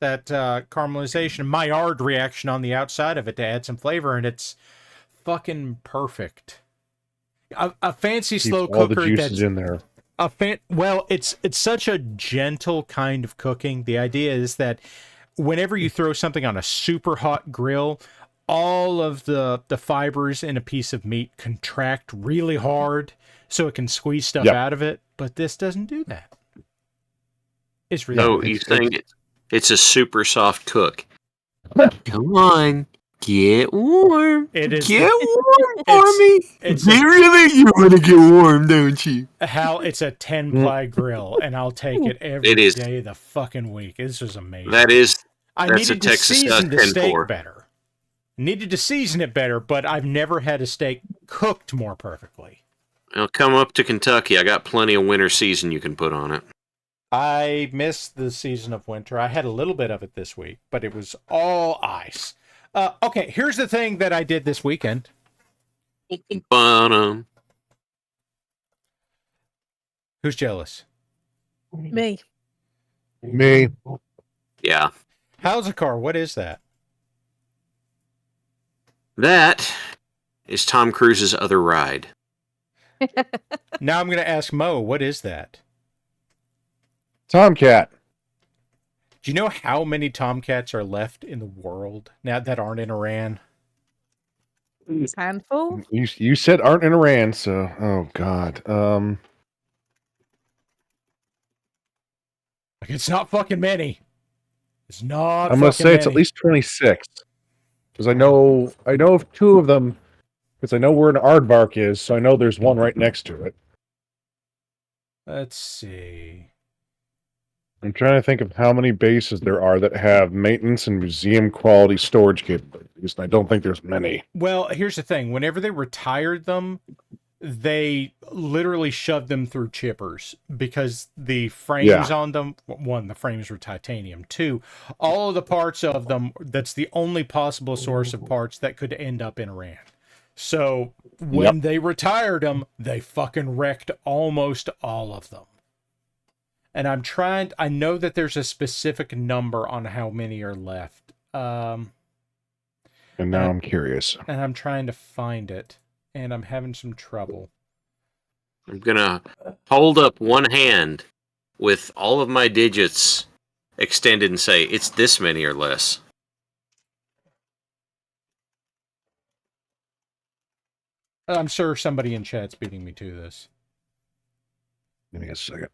caramelization, Maillard reaction on the outside of it to add some flavor, and it's fucking perfect. A fancy slow all cooker the juices that's in there. Well, it's such a gentle kind of cooking. The idea is that whenever you throw something on a super hot grill, all of the fibers in a piece of meat contract really hard so it can squeeze stuff out of it. But this doesn't do that. It's really So you think it's a super soft cook. Come on. Get warm. It is Get warm for it's- me. it's You want to get warm, don't you? Hal, it's a 10-ply grill, and I'll take it every It is. day of the fucking week. This was amazing. That's I a needed to Texas season the steak 10-4. better. Needed to season it better, but I've never had a steak cooked more perfectly. Well, come up to Kentucky. I got plenty of winter season you can put on it. I missed the season of winter. I had a little bit of it this week, but it was all ice. Okay, here's the thing that I did this weekend. But, Who's jealous? Me. Me. yeah. How's a car? What is that? That is Tom Cruise's other ride. Now I'm going to ask Mo, what is that? Tomcat. Do you know how many Tomcats are left in the world now that aren't in Iran? Handful? You said aren't in Iran, so oh god. It's not fucking many. It's not. I'm gonna say it's at many. least 26. Because I know of 2 of them. Because I know where an aardvark is, so I know there's one right next to it. Let's see. I'm trying to think of how many bases there are that have maintenance and museum quality storage capabilities, and I don't think there's many. Well, here's the thing. Whenever they retired them, they literally shoved them through chippers because the frames on them, one, the frames were titanium. 2, all of the parts of them, that's the only possible source of parts that could end up in Iran. So when they retired them, they fucking wrecked almost all of them. And I know that there's a specific number on how many are left. And now I'm curious. And I'm trying to find it, and I'm having some trouble. I'm going to hold up one hand with all of my digits extended and say, it's this many or less. I'm sure somebody in chat's beating me to this. Give me a second.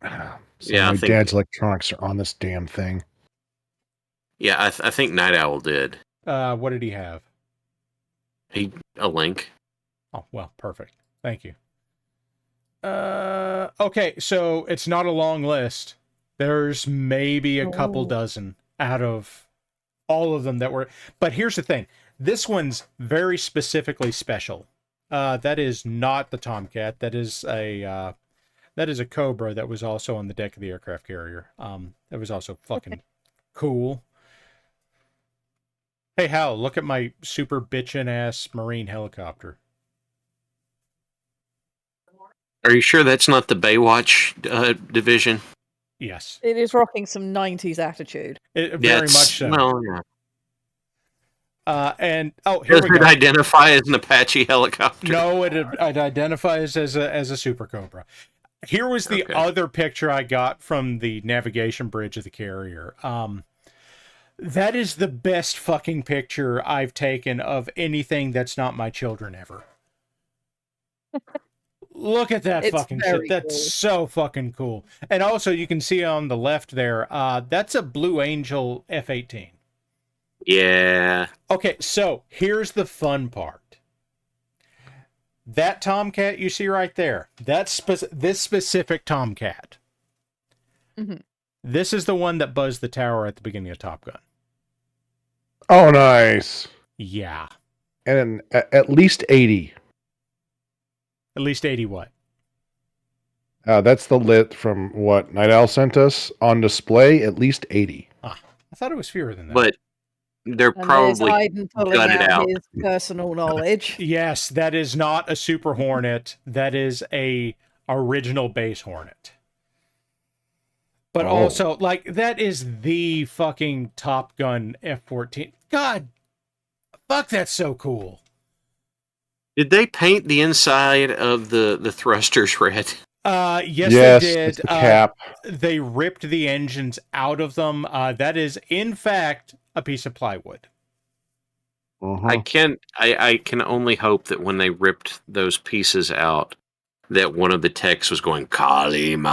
So Yeah, I my think- dad's electronics are on this damn thing. Yeah, I think Night Owl did. What did he have? A link. Oh, well, perfect. Thank you. Okay, so it's not a long list. There's maybe a couple dozen out of all of them that were... But here's the thing. This one's very specifically special. That is not the Tomcat. That is a Cobra that was also on the deck of the aircraft carrier. That was also fucking cool. Hey, Hal, look at my super bitchin' ass Marine helicopter. Are you sure that's not the Baywatch division? Yes. It is rocking some 90s attitude. Very much so. Well, yeah. And here Does we it go. identify as an Apache helicopter? No, it identifies as a Super Cobra. Here was the other picture I got from the navigation bridge of the carrier. That is the best fucking picture I've taken of anything that's not my children ever. Look at that It's fucking very shit. That's cool. so fucking cool. And also, you can see on the left there, that's a Blue Angel F-18. Yeah. Okay, so here's the fun part. That Tomcat you see right there, that's this specific Tomcat. Mhm. This is the one that buzzed the tower at the beginning of Top Gun. Oh, nice. Yeah. And at least 80. At least 80 what? That's the lit from what Night Owl sent us on display. At least 80. I thought it was fewer than that. But they're And probably there's Aiden pulling gutted out. his personal knowledge. Yes, that is not a Super Hornet. That is a original base Hornet. But also, like, that is the fucking Top Gun F-14. God, fuck, that's so cool. Did they paint the inside of the thrusters red? Yes, Yes, they did. it's the cap. They ripped the engines out of them. That is, in fact, a piece of plywood. I can only hope that when they ripped those pieces out, that one of the techs was going, Kalima.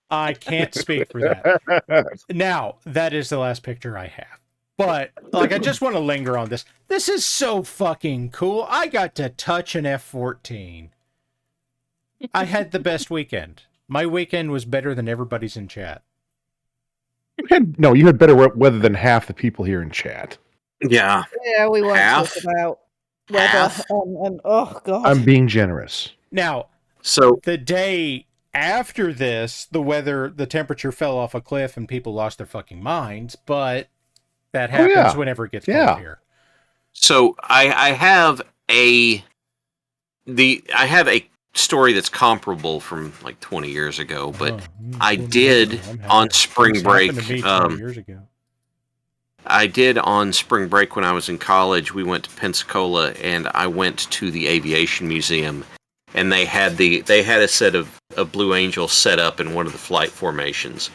I can't speak for that. Now, that is the last picture I have. But like, I just want to linger on this. This is so fucking cool. I got to touch an F-14. I had the best weekend. My weekend was better than everybody's in chat. You had better weather than half the people here in chat. Yeah. Yeah, we won't Half? talk about weather. Half? And oh god. I'm being generous. Now, So the day after this, the temperature fell off a cliff and people lost their fucking minds, but that happens whenever it gets cold here. So I have a story that's comparable from like 20 years ago, but I did on spring break. 20 years ago. I did on spring break when I was in college. We went to Pensacola and I went to the Aviation Museum, and they had a set of Blue Angels set up in one of the flight formations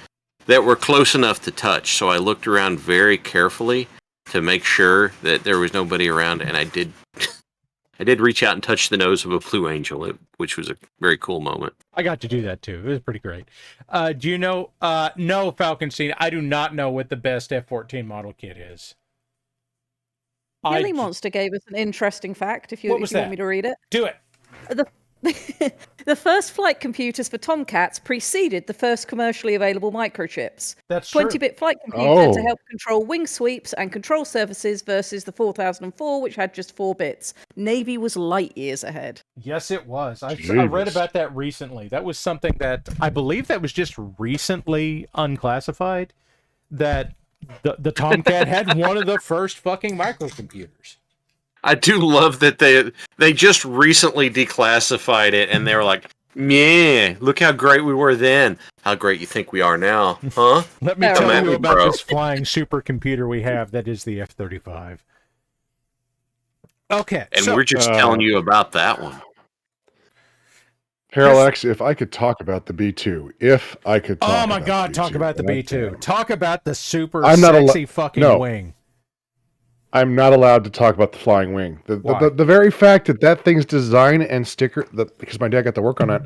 that were close enough to touch. So I looked around very carefully to make sure that there was nobody around, and I did reach out and touch the nose of a Blue Angel, which was a very cool moment. I got to do that too. It was pretty great. Do you know? No, Falconstein, I do not know what the best F-14 model kit is. Billy Monster gave us an interesting fact. If you want me to read it, do it. The first flight computers for Tomcats preceded the first commercially available microchips. That's true. 20-bit flight computer to help control wing sweeps and control surfaces versus the 4004, which had just 4 bits. Navy was light years ahead. Yes, it was. I read about that recently. That was something that I believe that was just recently unclassified. That the Tomcat had one of the first fucking microcomputers. I do love that they just recently declassified it, and they were like, "Yeah, look how great we were then. How great you think we are now, huh?" Let me tell you about this flying supercomputer we have that is the F-35. Okay, and we're just telling you about that one. Parallax, if I could talk about the B2, oh my god, talk about the B2. Talk about the super sexy fucking wing. I'm not allowed to talk about the flying wing. The very fact that thing's design and sticker, because my dad got to work on it,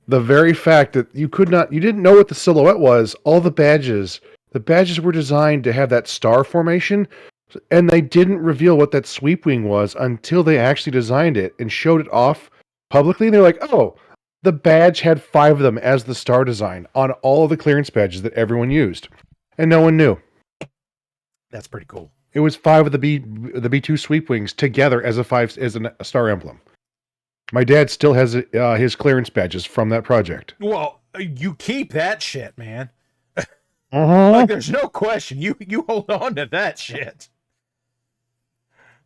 the very fact that you didn't know what the silhouette was, all the badges were designed to have that star formation, and they didn't reveal what that sweep wing was until they actually designed it and showed it off publicly. And they're like, oh, the badge had 5 of them as the star design on all of the clearance badges that everyone used, and no one knew. That's pretty cool. It was 5 of the B2 sweep wings together as a star emblem. My dad still has his clearance badges from that project. Well, you keep that shit, man. Like, there's no question. You hold on to that shit.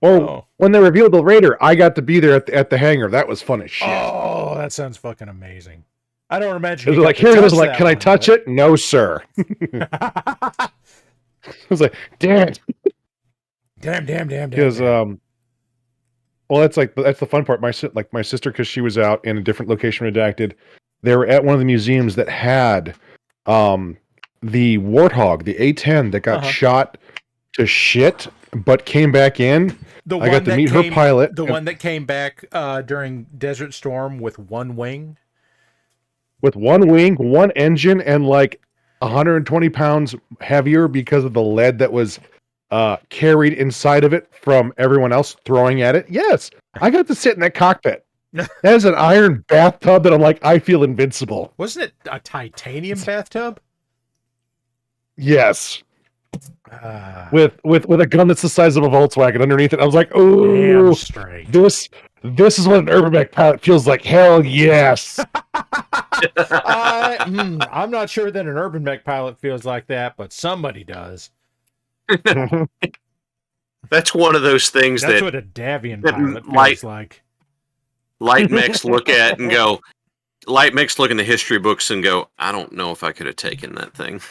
Or when they revealed the Raider, I got to be there at the hangar. That was fun as shit. Oh, that sounds fucking amazing. I don't imagine. It was like, here it is. Like, can I touch it? No, sir. I was like, damn. Damn. Because well, that's the fun part. My sister, because she was out in a different location, redacted. They were at one of the museums that had the Warthog, the A-10 that got shot to shit, but came back in. I got to meet her pilot. The one that came back during Desert Storm with one wing. With one wing, one engine, and like 120 pounds heavier because of the lead that was carried inside of it from everyone else throwing at it. Yes, I got to sit in that cockpit. That is an iron bathtub that I'm like, I feel invincible. Wasn't it a titanium bathtub? Yes. With a gun that's the size of a Volkswagen underneath it. I was like, oh, this is what an Urban Mech pilot feels like. Hell yes. I'm not sure that an Urban Mech pilot feels like that, but somebody does. That's one of those things that's what a Davian pilot feels like. Light mechs look at and go. Light mechs look in the history books and go, I don't know if I could have taken that thing.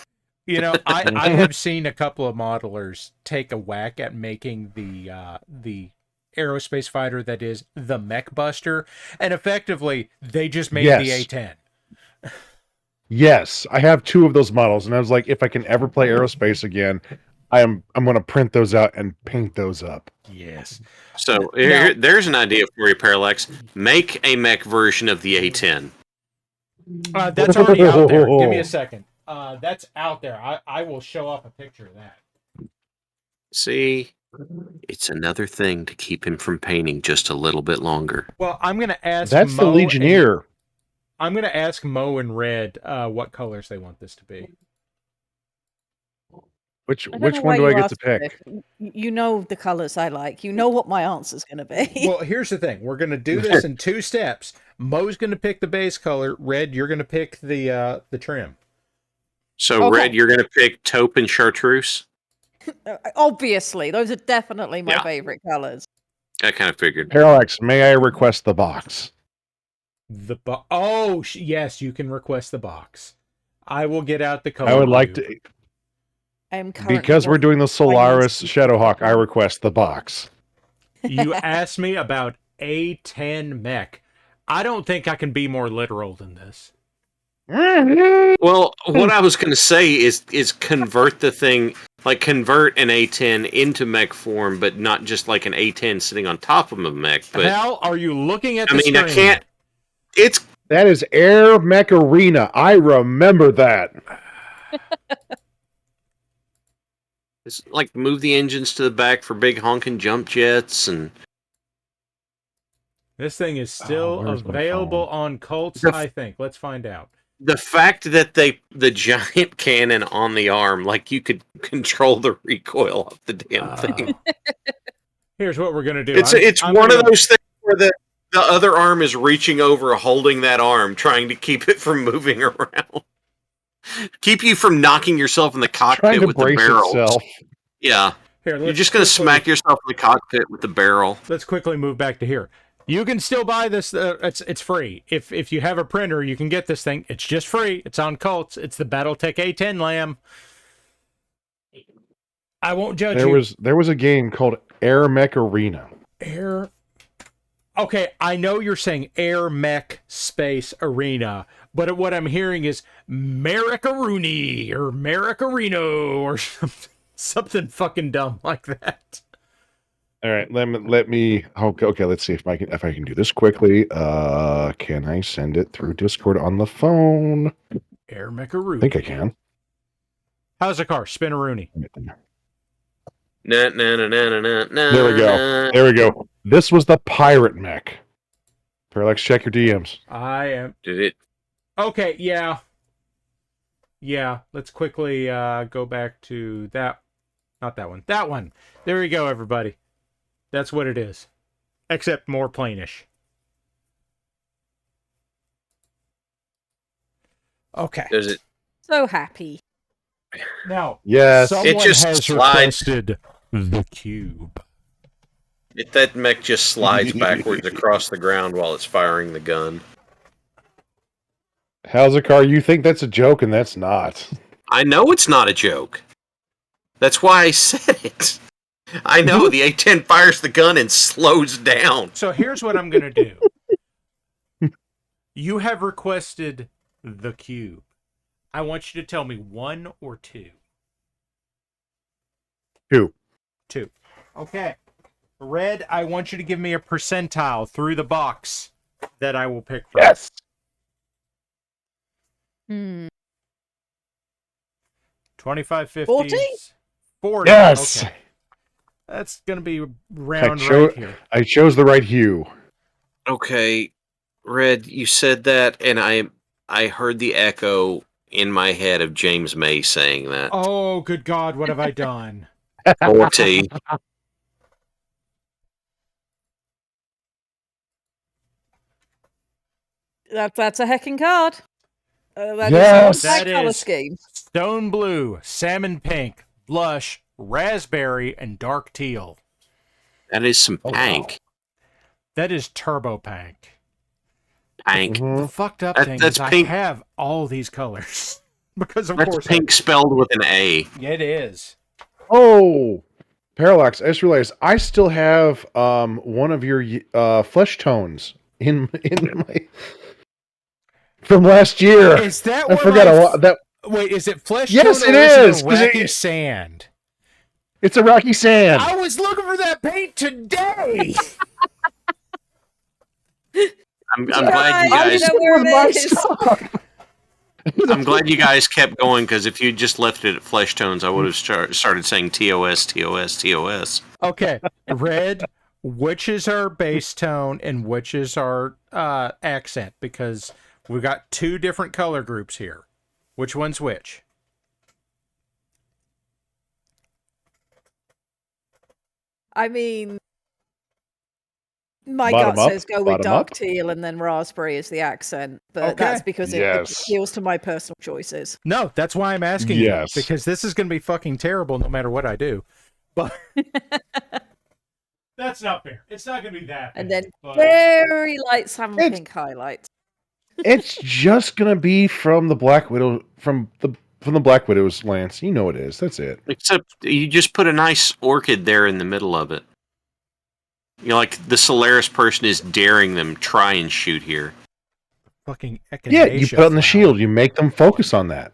You know, I have seen a couple of modelers take a whack at making the aerospace fighter that is the Mech Buster, and effectively they just made the A-10. Yes, I have 2 of those models, and I was like, if I can ever play aerospace again, I'm going to print those out and paint those up. Yes. So there's an idea for you, Parallax. Make a mech version of the A-10. That's already out there. Give me a second. That's out there. I will show off a picture of that. See, it's another thing to keep him from painting just a little bit longer. Well, I'm going to ask That's the Mo Legionnaire. I'm going to ask Mo and Red what colors they want this to be. Which I don't know one why do I you get to asked pick? this. You know the colors I like. You know what my answer's going to be. Well, here's the thing. We're going to do this in 2 steps. Mo's going to pick the base color. Red, you're going to pick the trim. So, Okay. Red, you're going to pick taupe and chartreuse? Obviously, those are definitely my Yeah. favorite colors. I kind of figured. Parallax, may I request the box? Yes, you can request the box. I will get out the color. I would like cube. to, I am currently because we're doing the Solaris financing- Shadowhawk, I request the box. You asked me about A10 mech. I don't think I can be more literal than this. Well, what I was going to say is convert the thing, like convert an A10 into mech form, but not just like an A10 sitting on top of a mech. But Hal, are you looking at I the mean, screen? I can't. It's That is Air Mech Arena. I remember that. It's like move the engines to the back for big honking jump jets, and This thing is still where's my available phone? on Colts, The f- I think. Let's find out. the fact that the giant cannon on the arm, like you could control the recoil of the damn thing. Here's what we're going to do. It's I'm one gonna of those things where the other arm is reaching over, holding that arm, trying to keep it from moving around. Keep you from knocking yourself in the Trying cockpit to with the brace barrel. itself. Yeah. Here, You're let's just going to quickly- smack yourself in the cockpit with the barrel. Let's quickly move back to here. You can still buy this. It's free. If you have a printer, you can get this thing. It's just free. It's on Colts. It's the BattleTech A10 Lamb. I won't judge you. There was a game called Air Mech Arena. Air. Okay, I know you're saying Air Mech Space Arena, but what I'm hearing is Maricaroonie or Maricarino or something fucking dumb like that. All right, let me. Okay, let's see if I can do this quickly. Can I send it through Discord on the phone? Air I Mecharooney. think I can. How's the car? Spinaroonie. Na, na, na, na, na, na, There we go. There we go. This was the pirate mech. Parallax, check your DMs. I am. Did it? Okay, yeah. Yeah, let's quickly go back to that. Not that one. That one. There we go, everybody. That's what it is. Except more plainish. Okay. Does it? So happy. Now, Yes. someone It just has slides. requested the cube. That mech just slides backwards across the ground while it's firing the gun. How's a car? You think that's a joke, and that's not. I know it's not a joke. That's why I said it. I know the A-10 fires the gun and slows down. So here's what I'm going to do. You have requested the cube. I want you to tell me 1 or 2. 2. 2. Okay. Red, I want you to give me a percentile through the box that I will pick from. Yes. 25, 50. 40? 40. Yes. Okay. That's going to be round Heck, right here. I chose the right hue. Okay, Red, you said that, and I heard the echo in my head of James May saying that. Oh, good God, what have I done? 40. That's a hecking card. That Yes! is my That color is- scheme. Stone blue, salmon pink, blush, raspberry, and dark teal. That is some Oh, wow. pank. That is turbo pank. Pank. Mhm. The fucked up That- thing that's is pink. I have all these colors. Because of That's course pink spelled with an A. It is. Oh, Parallax! I just realized I still have one of your flesh tones in my from last year. Is that I what forgot I a lot. That Wait, is it flesh Yes, tone it or is, it 'cause Iraqi it- sand? it's a rocky sand. I was looking for that paint today. I'm glad you I guys. know where With my it is. stuff. I'm glad you guys kept going, because if you just left it at flesh tones, I would have started saying TOS, TOS, TOS. Okay, red. Which is our base tone and which is our accent? Because we've got two different color groups here. Which one's which? I mean, my Bottom gut up, says go with bottom dark up. teal and then raspberry is the accent, but Okay. that's because it Yes. appeals to my personal choices. No, that's why I'm asking Yes. you. Because this is going to be fucking terrible no matter what I do. But that's not fair. It's not going to be that. And then but... very light salmon It's- pink highlights. It's just gonna be from the Black Widow, from the Black Widow's lance. You know it is. That's it. Except you just put a nice orchid there in the middle of it. You know, like the Solaris person is daring them try and shoot here. Fucking Yeah, you put it on the shield. You make them focus on that.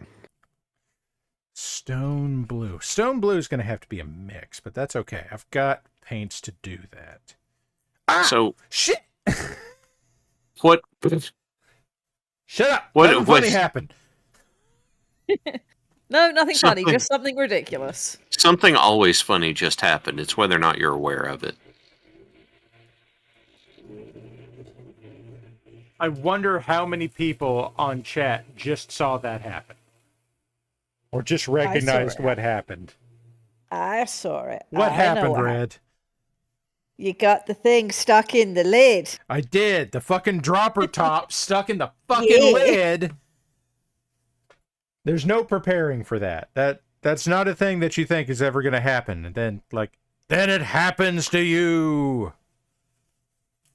Stone blue. Stone blue is going to have to be a mix, but that's okay. I've got paints to do that. So Shit! what? Shut up! What- Nothing funny what's- happened. No, nothing funny, Something- just something ridiculous. Something always funny just happened. It's whether or not you're aware of it. I wonder how many people on chat just saw that happen. Or just recognized it. what happened. I saw it. What I know happened, what Red? You got the thing stuck in the lid. I did. The fucking dropper top stuck in the fucking Yeah. lid. There's no preparing for that. That's not a thing that you think is ever going to happen. And then it happens to you.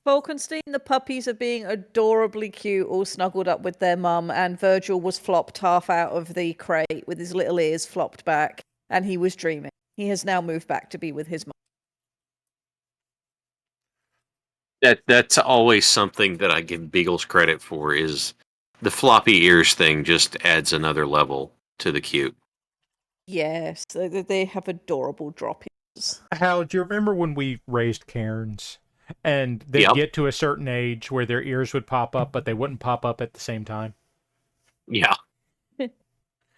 Falkenstein, the puppies are being adorably cute, all snuggled up with their mum, and Virgil was flopped half out of the crate with his little ears flopped back, and he was dreaming. He has now moved back to be with his mum. That's always something that I give Beagles credit for, is the floppy ears thing just adds another level to the cute. Yes, they have adorable drop ears. Hal, do you remember when we raised Cairns? And they'd Yep. get to a certain age where their ears would pop up, but they wouldn't pop up at the same time? Yeah.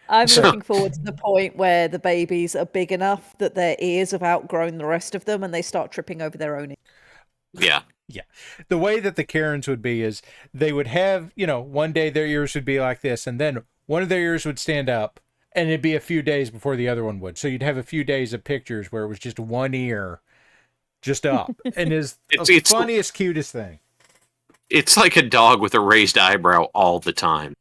I'm So- looking forward to the point where the babies are big enough that their ears have outgrown the rest of them and they start tripping over their own ears. Yeah. Yeah. The way that the Karens would be is they would have, one day their ears would be like this, and then one of their ears would stand up, and it'd be a few days before the other one would. So you'd have a few days of pictures where it was just one ear just up. And is the It's- funniest, cutest thing. It's like a dog with a raised eyebrow all the time.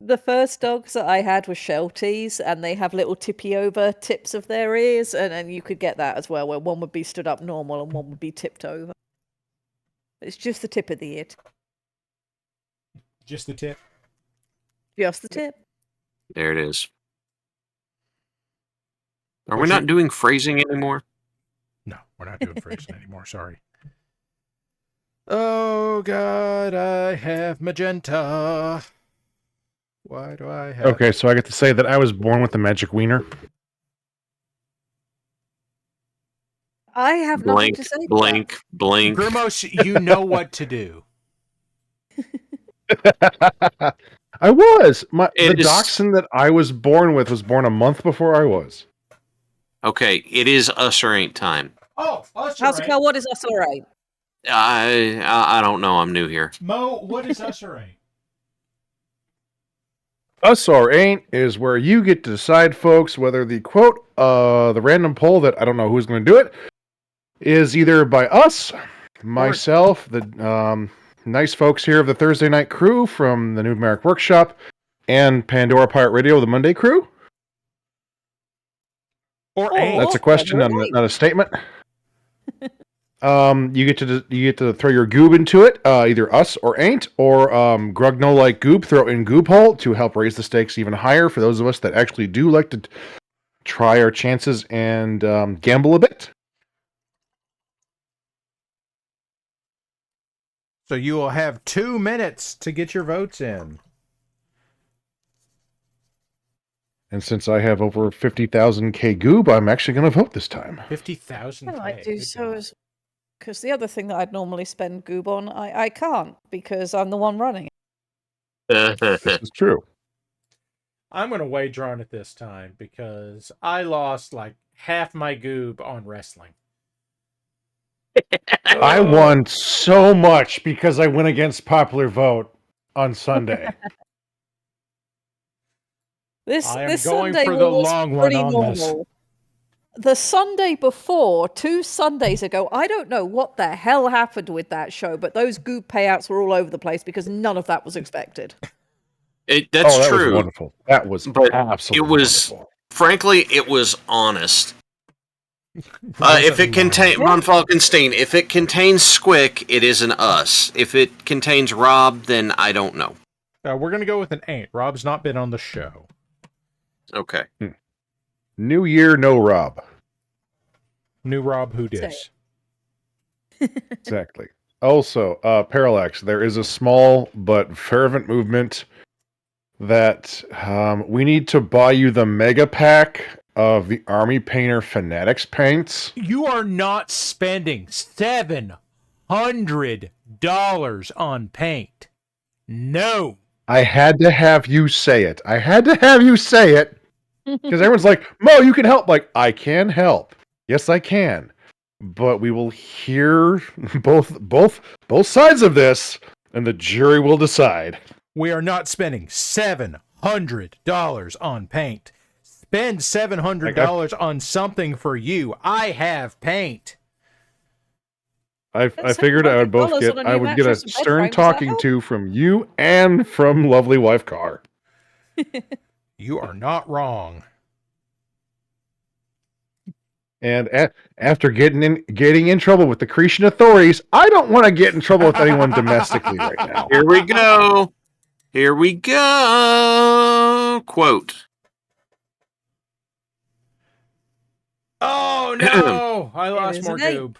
The first dogs that I had were Shelties, and they have little tippy over tips of their ears, and you could get that as well, where one would be stood up normal and one would be tipped over. It's just the tip of the ear. Just the tip. Just the tip. There it is. Are we not doing phrasing anymore? No, we're not doing phrasing anymore. Sorry. Oh, God, I have magenta. Why do I have... Okay, so I get to say that I was born with a magic wiener. I have nothing Blank, to say. to that. blank, blank. Grimos, you know what to do. I was. The It is- dachshund that I was born with was born a month before I was. Okay, it is us or ain't time. Oh, us How's it go? What is us all right? I don't know. I'm new here. Mo, what is us or ain't? Us or ain't is where you get to decide, folks, whether the quote, the random poll that I don't know who's going to do it, is either by us, myself, the nice folks here of the Thursday night crew from the new MARIK Workshop, and Pandora Pirate Radio, the Monday crew. Or Oh, ain't? That's a question, right. not a statement. You get to throw your goob into it, either us or ain't, or Grugno like goob, throw in goob hole to help raise the stakes even higher for those of us that actually do like to try our chances and gamble a bit. So you will have 2 minutes to get your votes in. And since I have over 50,000 K goob, I'm actually going to vote this time. 50,000. I might do so as because the other thing that I'd normally spend goob on, I can't because I'm the one running it. This is true. I'm going to wager on it this time because I lost like half my goob on wrestling. I won so much because I went against popular vote on Sunday. This I am this going Sunday for the was long one pretty on this. normal. The Sunday before, 2 Sundays ago, I don't know what the hell happened with that show, but those goop payouts were all over the place because none of that was expected. That's that true. was wonderful. That was But absolutely it was, wonderful. frankly, it was honest. If it contains Von Falkenstein, if it contains Squick, it is an us. If it contains Rob, then I don't know. We're going to go with an ain't. Rob's not been on the show. Okay. New year, no Rob. New Rob, who dis? Exactly. Also, Parallax, there is a small but fervent movement that we need to buy you the mega pack of the Army Painter Fanatics paints. You are not spending $700 on paint. No. I had to have you say it. Because everyone's like, Mo, you can help. Like, I can help. Yes, I can. But we will hear both sides of this, and the jury will decide. We are not spending $700 on paint. Spend $700 on something for you. I have paint. I figured I would both get I would get a stern talking to from you and from lovely wife Carr. You are not wrong. And after getting in trouble with the Cretan authorities, I don't want to get in trouble with anyone domestically right now. Here we go. Here we go. Quote. Oh no! I lost more goob.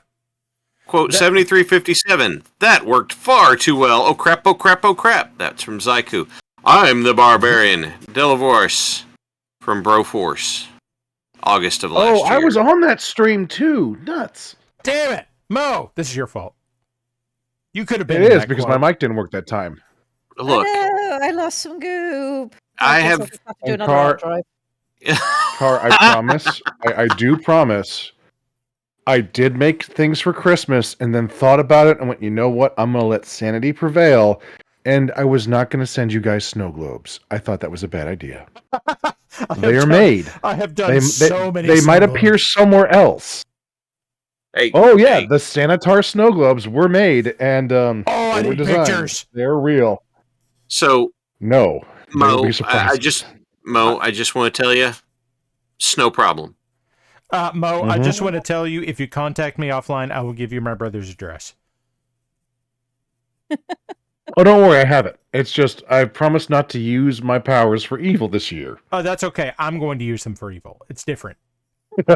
Quote 7357. That worked far too well. Oh crap, oh crap, oh crap. That's from Zyku. I'm the barbarian. Delavorce from Broforce. August of last year. Oh, I was on that stream too. Nuts. Damn it. Mo, this is your fault. You could have been. It is because my mic didn't work that time. Look. I lost some goop. I guess have. I'll just have to do another hard drive. Carr, I promise. I do promise. I did make things for Christmas and then thought about it and went, you know what? I'm going to let sanity prevail. And I was not going to send you guys snow globes. I thought that was a bad idea. They are made. I have done so many. They might appear somewhere else. Hey, oh yeah, the Sanitar snow globes were made and I need pictures. They're real. So no, Mo, I just want to tell you, no problem. Mo, I just want to tell you, if you contact me offline, I will give you my brother's address. Oh, don't worry, I have it. It's just I promised not to use my powers for evil this year. Oh, that's okay. I'm going to use them for evil. It's different. You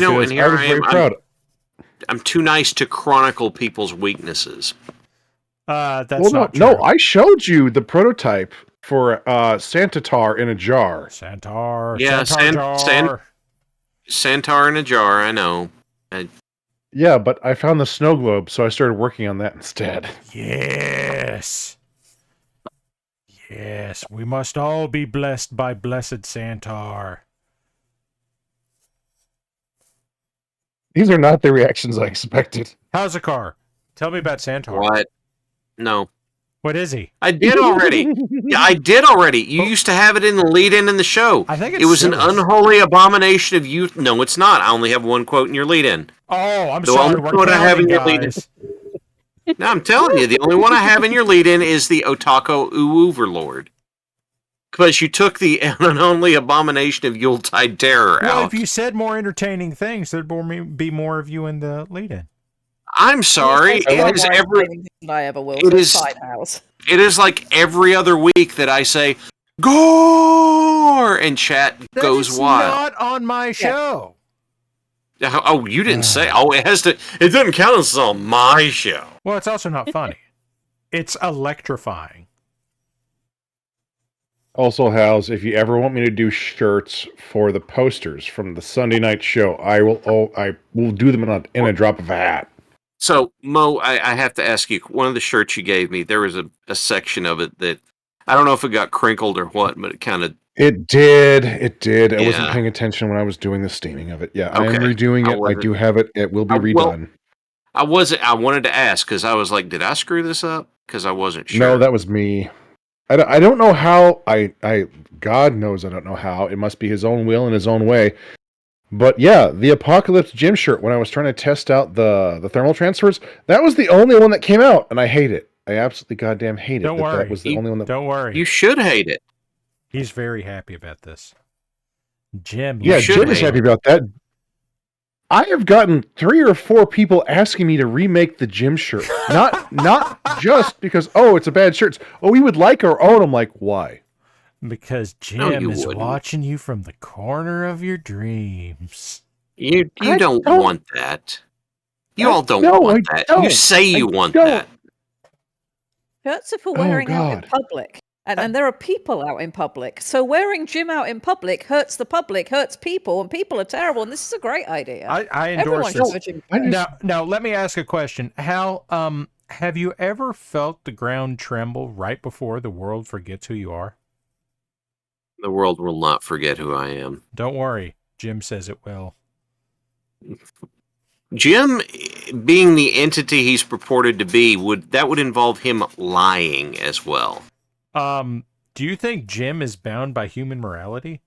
know, and here I am. I'm too nice to chronicle people's weaknesses. That's not true. No, I showed you the prototype for Santatar in a jar. Santar. Yeah, Santar. Santar in a jar, I know. Yeah, but I found the snow globe, so I started working on that instead. Yes. Yes, we must all be blessed by blessed Santar. These are not the reactions I expected. How's the car? Tell me about Santar. What? No. What is he? I did already. Yeah, I did already. You used to have it in the lead-in in the show. I think it was an unholy abomination of youth. No, it's not. I only have one quote in your lead-in. Oh, I'm sorry. The only quote I have in your lead-in. No, I'm telling you, the only one I have in your lead-in is the Otako Overlord. Because you took the unholy abomination of Yuletide terror out. Well, if you said more entertaining things, there'd be more of you in the lead-in. I'm sorry. It is every. I ever will. It is. It is like every other week that I say "Gore" and chat goes wild. Not on my show. Oh, you didn't say. Oh, it has to. It doesn't count as on my show. Well, it's also not funny. It's electrifying. Also, House, if you ever want me to do shirts for the posters from the Sunday night show, I will do them in a drop of a hat. So, Mo, I have to ask you, one of the shirts you gave me, there was a section of it that, I don't know if it got crinkled or what, but it kind of... It did. It did. I wasn't Yeah. paying attention when I was doing the steaming of it. Yeah, I am Okay. redoing I it. I wasn't- do have it. It will be redone. I wanted to ask, because I was like, did I screw this up? Because I wasn't sure. No, that was me. I don't know how. God knows I don't know how. It must be his own will and his own way. But yeah, the Apocalypse gym shirt, when I was trying to test out the thermal transfers, that was the only one that came out, and I hate it. I absolutely goddamn hate it. Don't worry. That was the only one that... Don't worry. You should hate it. He's very happy about this. Jim. Yeah, should Jim is hate happy it. about that. I have gotten 3 or 4 people asking me to remake the gym shirt. Not just because, oh, it's a bad shirt. Oh, we would like our own. I'm like, why? Because No, Jim you is wouldn't. watching you from the corner of your dreams. You I don't don't- want that. You all don't no, want I that. don't. You say you I want don't. that. Shirts are for wearing out in God. public. And there are people out in public. So wearing Jim out in public hurts the public, hurts people, and people are terrible. And this is a great idea. I Everyone endorse should this. wear Jim I shirts. Now, let me ask a question. How have you ever felt the ground tremble right before the world forgets who you are? The world will not forget who I am. Don't worry. Jim says it will. Jim, being the entity he's purported to be, would involve him lying as well. Do you think Jim is bound by human morality?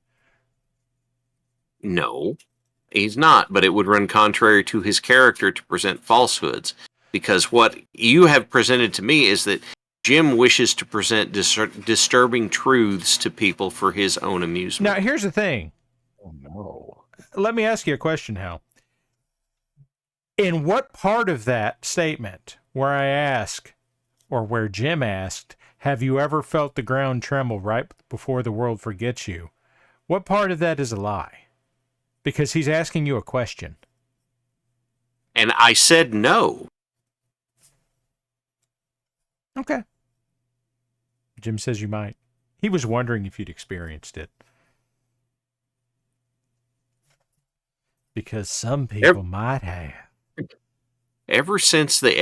No, he's not, but it would run contrary to his character to present falsehoods. Because what you have presented to me is that Jim wishes to present disturbing truths to people for his own amusement. Now, here's the thing. Oh, no. Let me ask you a question, Hal. In what part of that statement where I ask, or where Jim asked, have you ever felt the ground tremble right before the world forgets you? What part of that is a lie? Because he's asking you a question. And I said no. Okay. Jim says you might. He was wondering if you'd experienced it. Because some people might have. Ever since that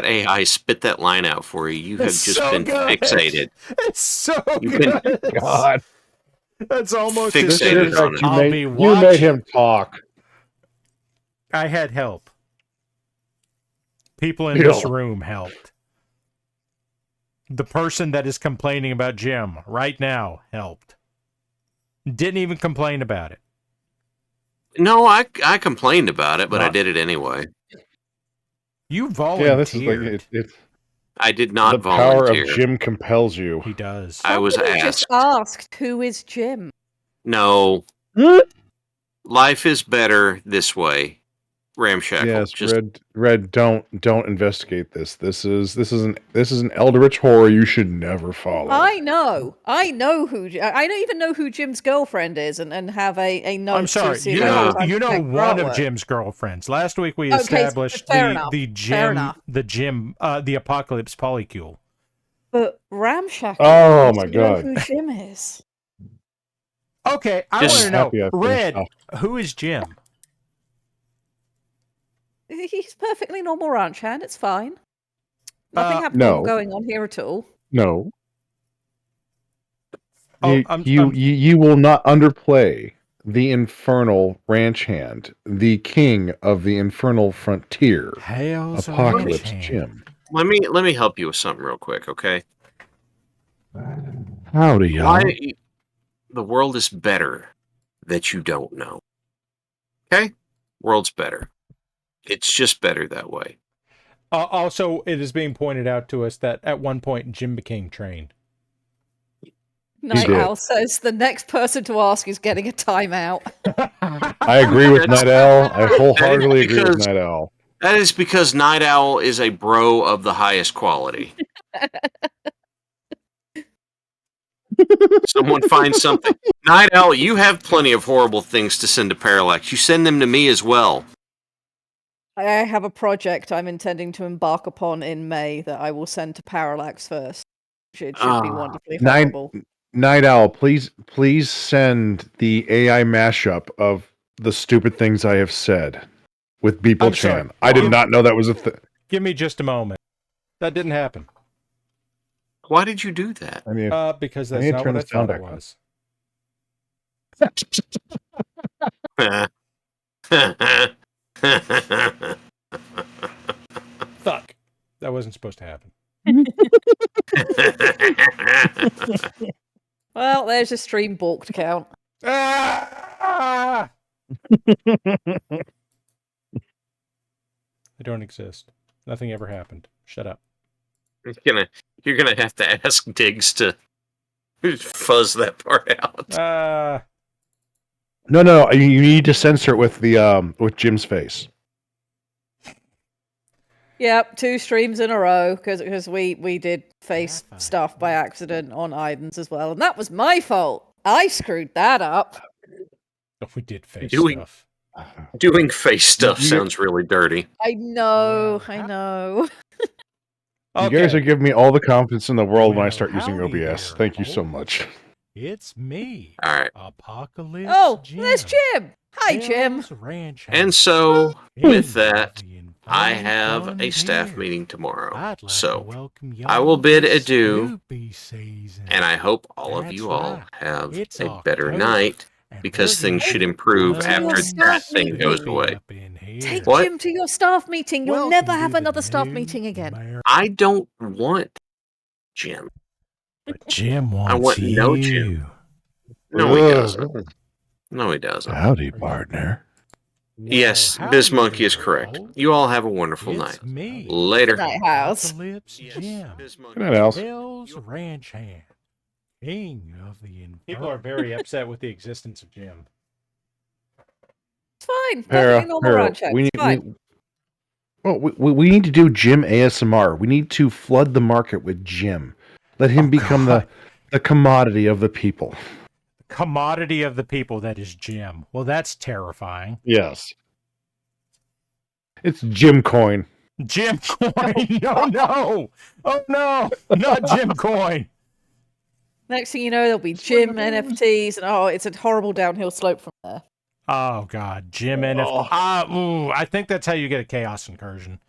AI spit that line out for you, you have It's just so been good. fixated. It's so You've good. been- God. That's almost Fixated as This good is as on like it. I'll be you watching. made him talk. I had help. People in this Yeah. room helped. The person that is complaining about Jim right now helped. Didn't even complain about it. No, I complained about it, but I Not- did it anyway. You Yeah, volunteered. this is like it's I did not the power volunteer. of Jim compels you. He does. I was Somebody asked. just asked, who is Jim? No. Life is better this way. Ramshackle. Yes, Just Red. Don't investigate this. This is an eldritch horror you should never follow. I know who. I don't even know who Jim's girlfriend is, and have a note. I'm sorry. To see You if I know, have time you to know check her one of artwork. Jim's girlfriends. Last week we Okay, established fair enough, the fair enough. the Apocalypse polycule. But Ramshackle. Oh wants my to know God. who Jim is? Okay, I Just want to know, happy I finished Red, off. who is Jim? He's perfectly normal ranch hand. It's fine. Nothing no. abnormal going on here at all. No. Oh, You will not underplay the infernal ranch hand, the king of the infernal frontier, Hails Apocalypse Ranch Hand. Jim. let me help you with something real quick, okay? Howdy, y'all. Why the world is better that you don't know. Okay? World's better. It's just better that way. Also, it is being pointed out to us that at one point Jim became trained. Night did. Owl says the next person to ask is getting a timeout. I agree with That's- Night Owl. I wholeheartedly agree with because- Night Owl. That is because Night Owl is a bro of the highest quality. Someone find something. Night Owl, you have plenty of horrible things to send to Parallax. You send them to me as well. I have a project I'm intending to embark upon in May that I will send to Parallax first. It should be wonderfully horrible. Night Owl, please send the AI mashup of the stupid things I have said with Beeple I'm sorry. Chan. I did not know that was a thing. Give me just a moment. That didn't happen. Why did you do that? I mean, Because I that's need to not turn what I the sound thought it back was. Fuck. That wasn't supposed to happen. Well, there's a stream balked count. Ah! I don't exist. Nothing ever happened. Shut up. You're gonna have to ask Diggs to fuzz that part out. No. You need to censor it with Jim's face. Yep, 2 streams in a row because we did face stuff by accident on Iden's as well, and that was my fault. I screwed that up. Oh, we did face Doing- stuff. Doing face stuff sounds really dirty. I know, I know. You guys are giving me all the confidence in the world when I start using OBS. Thank you so much. It's me. All right. Apocalypse. Oh, Jim. there's Jim. Hi, Jim. Hell's Ranch And Hand. so, King with that, of the I infernal have fun a staff here. meeting tomorrow. I'd like to So, welcome I y'all will bid to adieu, Spoopy season. and I hope all of That's you all right. have It's a better October, night, and because we're gonna things should get improve Take after your that staff thing goes meeting. away. up in here. Take What? Jim to your staff meeting. You'll Welcome never to have the another staff new meeting again. Mar- I don't want Jim. But Jim wants want you. no Jim. No, he doesn't. No, he doesn't. Howdy, partner. Yes, Well, howdy Bismonkey is there, correct. folks. You all have a wonderful It's night. me. Later. Night house. Apocalypse Jim. Good night, Alice. Hell's Ranch Hand. King of the People are very upset with the existence of Jim. It's fine. Perfectly normal round check. we It's fine. need. Well, we need to do Jim ASMR. We need to flood the market with Jim. Let him become God. the commodity of the people. Commodity of the people, that is Jim. Well, that's terrifying. Yes. It's Jim Coin. Jim Coin. No. Oh, no. Not Jim Coin. Next thing you know, there'll be Jim NFTs, and it's a horrible downhill slope from there. Oh, God. Jim and I think that's how you get a Chaos Incursion.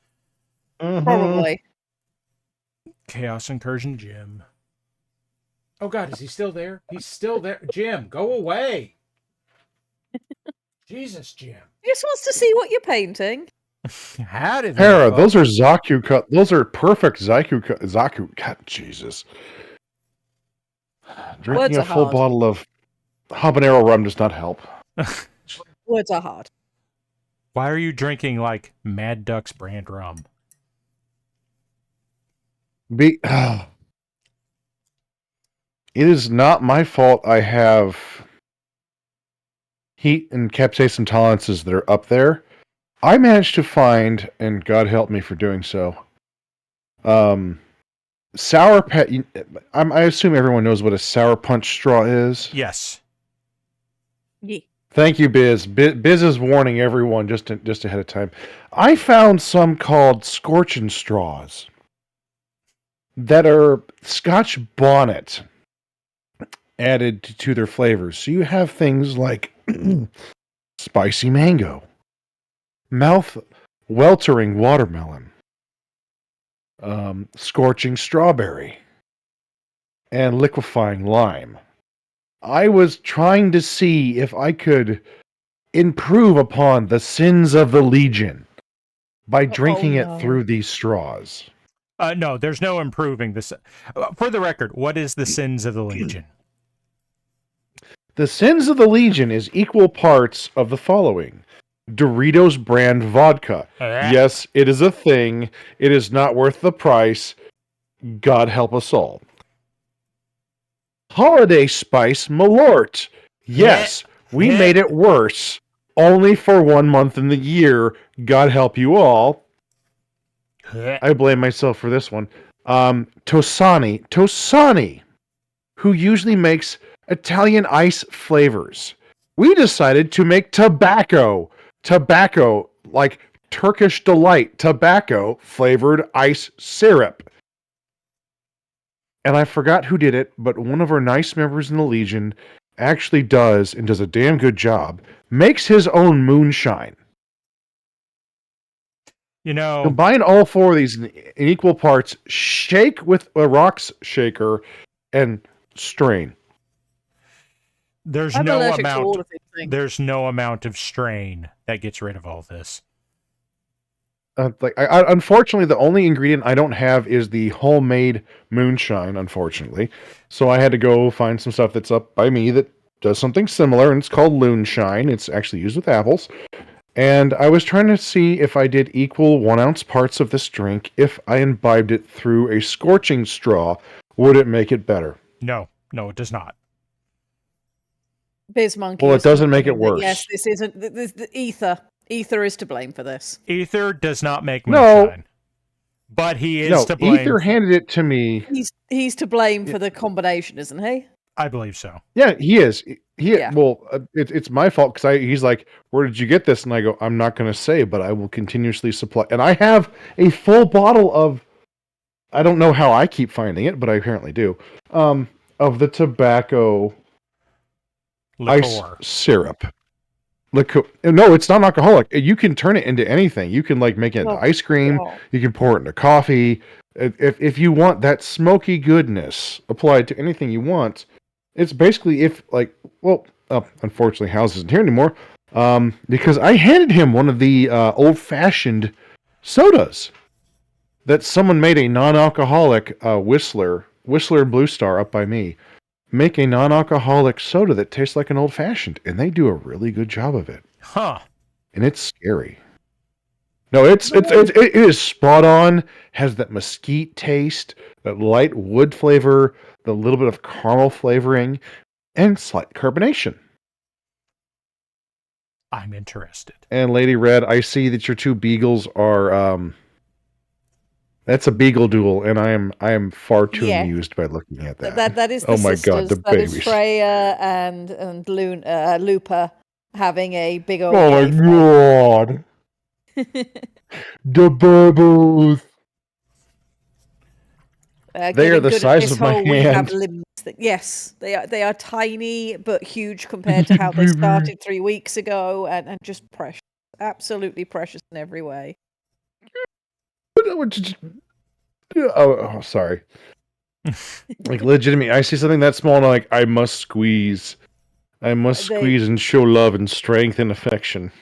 Probably. Chaos Incursion Jim. Oh, God. Is he still there? He's still there. Jim, go away. Jesus, Jim. He just wants to see what you're painting. How did Hera, those are Zaku cut. Those are perfect Zaku cut. Jesus. Drinking Words a are full hard. bottle of habanero rum does not help. Words are hard. Why are you drinking like Mad Duck's brand rum? It is not my fault I have heat and capsaicin tolerances that are up there. I managed to find, and God help me for doing so, sour pet. I assume everyone knows what a sour punch straw is. Yes. Yeah. Thank you, Biz. Biz is warning everyone just ahead of time. I found some called scorching straws that are Scotch bonnet added to their flavors. So you have things like spicy mango, mouth weltering watermelon, scorching strawberry, and liquefying lime. I was trying to see if I could improve upon the sins of the Legion by drinking it through these straws. No, there's no improving this. For the record, what is the sins of the Legion? The sins of the Legion is equal parts of the following. Doritos brand vodka. Yes, it is a thing. It is not worth the price. God help us all. Holiday spice Malort. Yes, we made it worse. Only for 1 month in the year. God help you all. I blame myself for this one. Tosani, who usually makes Italian ice flavors. We decided to make tobacco, like Turkish Delight tobacco flavored ice syrup. And I forgot who did it, but one of our nice members in the Legion actually does, and does a damn good job, makes his own moonshine. You know, Combine all four of these in equal parts, shake with a rocks shaker, and strain. there's I'm no allergic to amount. all of these things. There's no amount of strain that gets rid of all this. Unfortunately, the only ingredient I don't have is the homemade moonshine. Unfortunately, so I had to go find some stuff that's up by me that does something similar, and it's called Loonshine. It's actually used with apples. And I was trying to see if I did equal 1 ounce parts of this drink. If I imbibed it through a scorching straw, would it make it better? No, it does not. Biz Monkey. Well, it is doesn't make it confirming that, worse. Yes, this isn't. The ether. Ether is to blame for this. Ether does not make No. moonshine. But he is No, to blame. Ether handed it to me. He's to blame for the combination, isn't he? I believe so. Yeah, he is. Yeah. Well, it's my fault because he's like, "Where did you get this?" And I go, "I'm not going to say, but I will continuously supply." And I have a full bottle of. I don't know how I keep finding it, but I apparently do. Of the tobacco ice Liqueur. syrup. Liqueur. No, it's not alcoholic. You can turn it into anything. You can like make it into ice cream. Oh. You can pour it into coffee. If you want that smoky goodness applied to anything you want, it's basically unfortunately, House isn't here anymore. Because I handed him one of the old-fashioned sodas that someone made a non-alcoholic Whistler and Blue Star up by me. Make a non-alcoholic soda that tastes like an old-fashioned, and they do a really good job of it. Huh. And it's scary. No, it is spot on. Has that mesquite taste, that light wood flavor, the little bit of caramel flavoring, and slight carbonation. I'm interested. And Lady Red, I see that your two beagles are that's a beagle duel, and I am far too Yeah. amused by looking at that. That is the oh my sisters. god, the That is babies. Freya and Looper having a big old. Oh my god. The bubbles. They are the size of my We have hand. limbs yes, they are tiny but huge compared to how they started 3 weeks ago, and just precious, absolutely precious in every way. Oh, sorry. Like legitimately, I see something that small and I'm like, I must squeeze. I must squeeze and show love and strength and affection.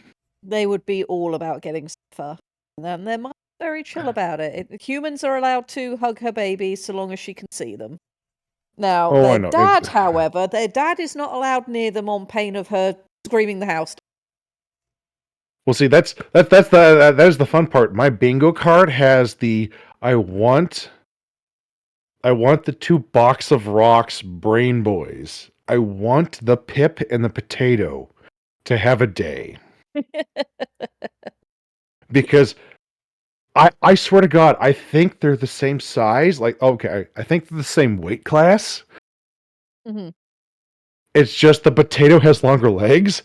They would be all about getting fur, and they're very chill about it. Humans are allowed to hug her babies so long as she can see them. Now, I their know. dad, however, their dad is not allowed near them on pain of her screaming the house. Well, see, that is the fun part. My bingo card has the I want the 2 box of rocks brain boys. I want the Pip and the potato to have a day. Because I swear to God, I think they're the same size. Like, okay, I think they're the same weight class. Mm-hmm. It's just the potato has longer legs.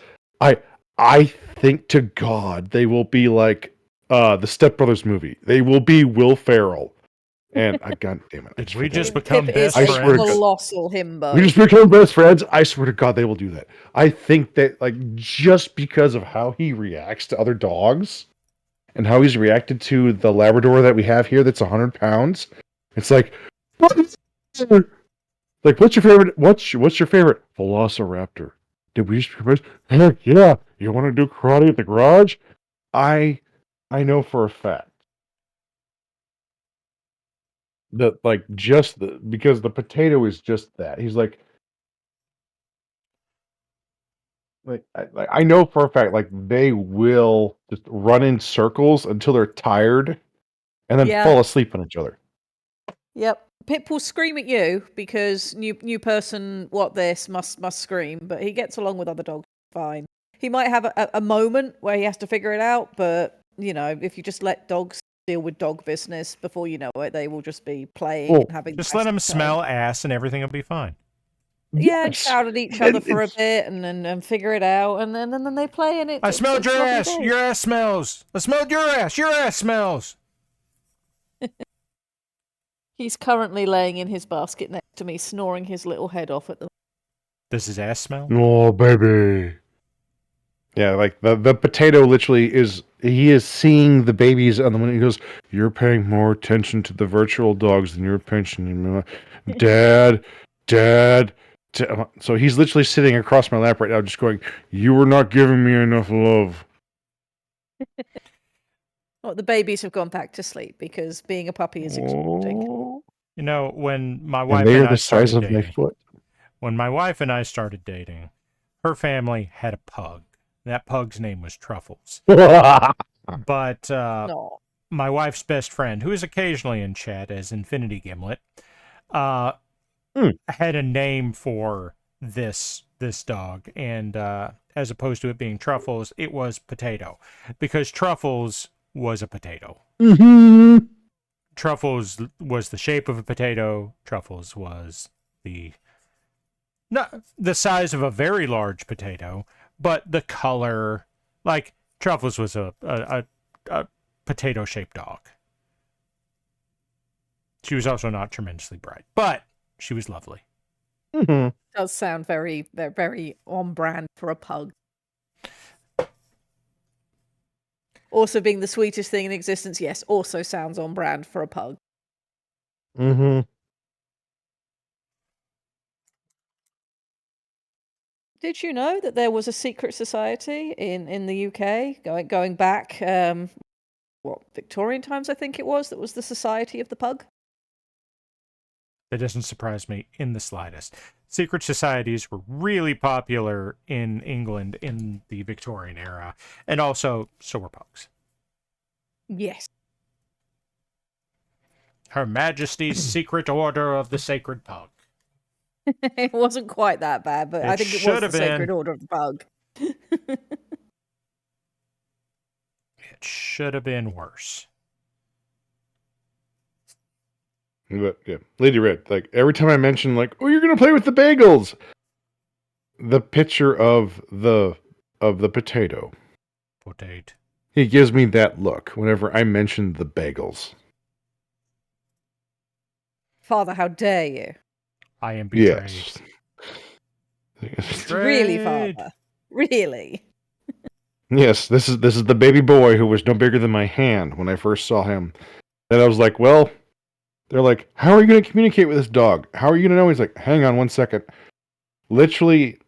I think to God they will be like the Step Brothers movie. They will be Will Ferrell. And God damn it! We just become Pip best is friends. a colossal himbo. We just become best friends. I swear to God, they will do that. I think that just because of how he reacts to other dogs, and how he's reacted to the Labrador that we have here, that's 100 pounds. It's like, what's your favorite? What's your favorite Velociraptor? Did we just? Heck yeah! You want to do karate at the garage? I know for a fact that because the potato is just that. He's like I know for a fact they will just run in circles until they're tired, and then fall asleep on each other. Yep. Pip will scream at you because new person, what this, must scream, but he gets along with other dogs fine. He might have a moment where he has to figure it out, but, if you just let dogs deal with dog business, before you know it, they will just be playing and having Just let them smell ass and everything will be fine. Yeah, shout at each other for a bit and figure it out, and then they play, and I smelled your ass! Your ass smells! I smelled your ass! Your ass smells! He's currently laying in his basket next to me, snoring his little head off at the... Does his ass smell? Oh, baby. Yeah, like the potato literally he is seeing the babies on the window. He goes, "You're paying more attention to the virtual dogs than you're paying, Dad, Dad." So he's literally sitting across my lap right now, just going, "You are not giving me enough love." Well, the babies have gone back to sleep because being a puppy is exhausting. Oh. You know, when my And wife they and are I the size started of my dating, foot. when my wife and I started dating, her family had a pug. That pug's name was Truffles. But No. my wife's best friend, who is occasionally in chat as Infinity Gimlet, had a name for this dog, and as opposed to it being Truffles, it was Potato, because Truffles was a potato. Mm-hmm. Truffles was the shape of a potato. Truffles was not the size of a very large potato, but the color, like Truffles was a potato-shaped dog. She was also not tremendously bright, but she was lovely. Mm-hmm. Does sound very, very on brand for a pug. Also being the sweetest thing in existence, yes, also sounds on brand for a pug. Mm-hmm. Did you know that there was a secret society in the UK going back Victorian times, I think it was, that was the Society of the Pug? That doesn't surprise me in the slightest. Secret societies were really popular in England in the Victorian era, and also so were pugs. Yes. Her Majesty's Secret Order of the Sacred Pug. It wasn't quite that bad, but I think it was the Sacred Order of the Pug. It should have been worse. But yeah, Lady Red. Like every time I mention, like, "Oh, you're gonna play with the bagels," the picture of the potato. Potato. He gives me that look whenever I mention the bagels. Father, how dare you? I am betrayed. Yes. Really, Father? Really? Yes, this is the baby boy who was no bigger than my hand when I first saw him. And I was like, well, they're like, how are you going to communicate with this dog? How are you going to know? He's like, hang on one second. Literally,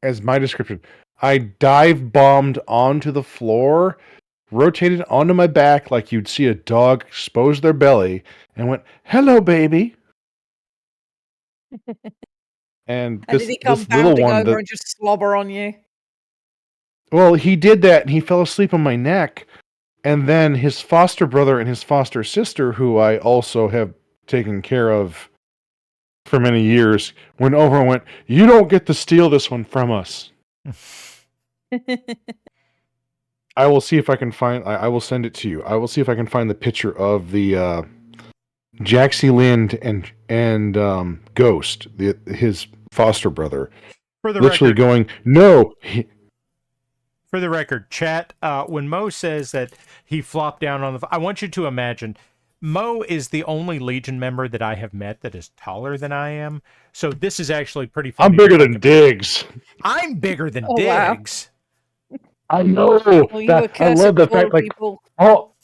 as my description, I dive bombed onto the floor, rotated onto my back like you'd see a dog expose their belly, and went, hello, baby. And And this, did he come this little bounding one, over and just slobber on you? well, he did that and he fell asleep on my neck. And then his foster brother and his foster sister, who I also have taken care of for many years, went over and went, you don't get to steal this one from us. I will see if I can find, I will send it to you. I will see if I can find the picture of the Jaxie Lind and Ghost, his foster brother. For the literally record, going, no. For the record, chat, when Mo says that he flopped down on the... I want you to imagine, Mo is the only Legion member that I have met that is taller than I am. So this is actually pretty funny. I'm bigger than Diggs. I'm bigger than wow. Diggs. I know. Well, you I love the fact, like, people. all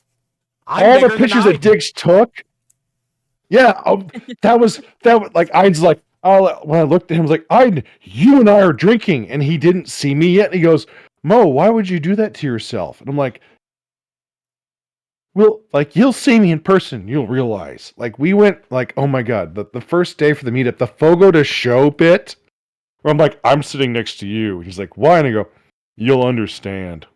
the pictures that Diggs took. Yeah, that was like Iden's like, oh, when I looked at him, I was like, Iden, you and I are drinking, and he didn't see me yet. And he goes, Mo, why would you do that to yourself? And I'm like, well, like, you'll see me in person, you'll realize. Like, we went, like, oh my god, the first day for the meetup, the Fogo to show bit, where I'm like, I'm sitting next to you. He's like, why? And I go, you'll understand.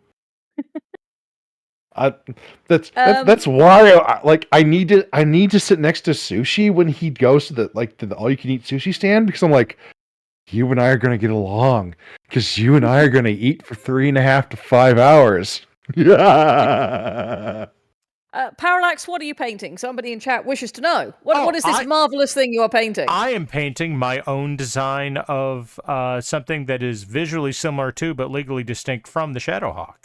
That's why I need to sit next to Sushi when he goes to the all you can eat sushi stand, because I'm like, you and I are gonna get along because you and I are gonna eat for 3.5 to 5 hours. Yeah. Parallax, what are you painting? Somebody in chat wishes to know. What is this marvelous thing you are painting? I am painting my own design of something that is visually similar to but legally distinct from the Shadowhawk.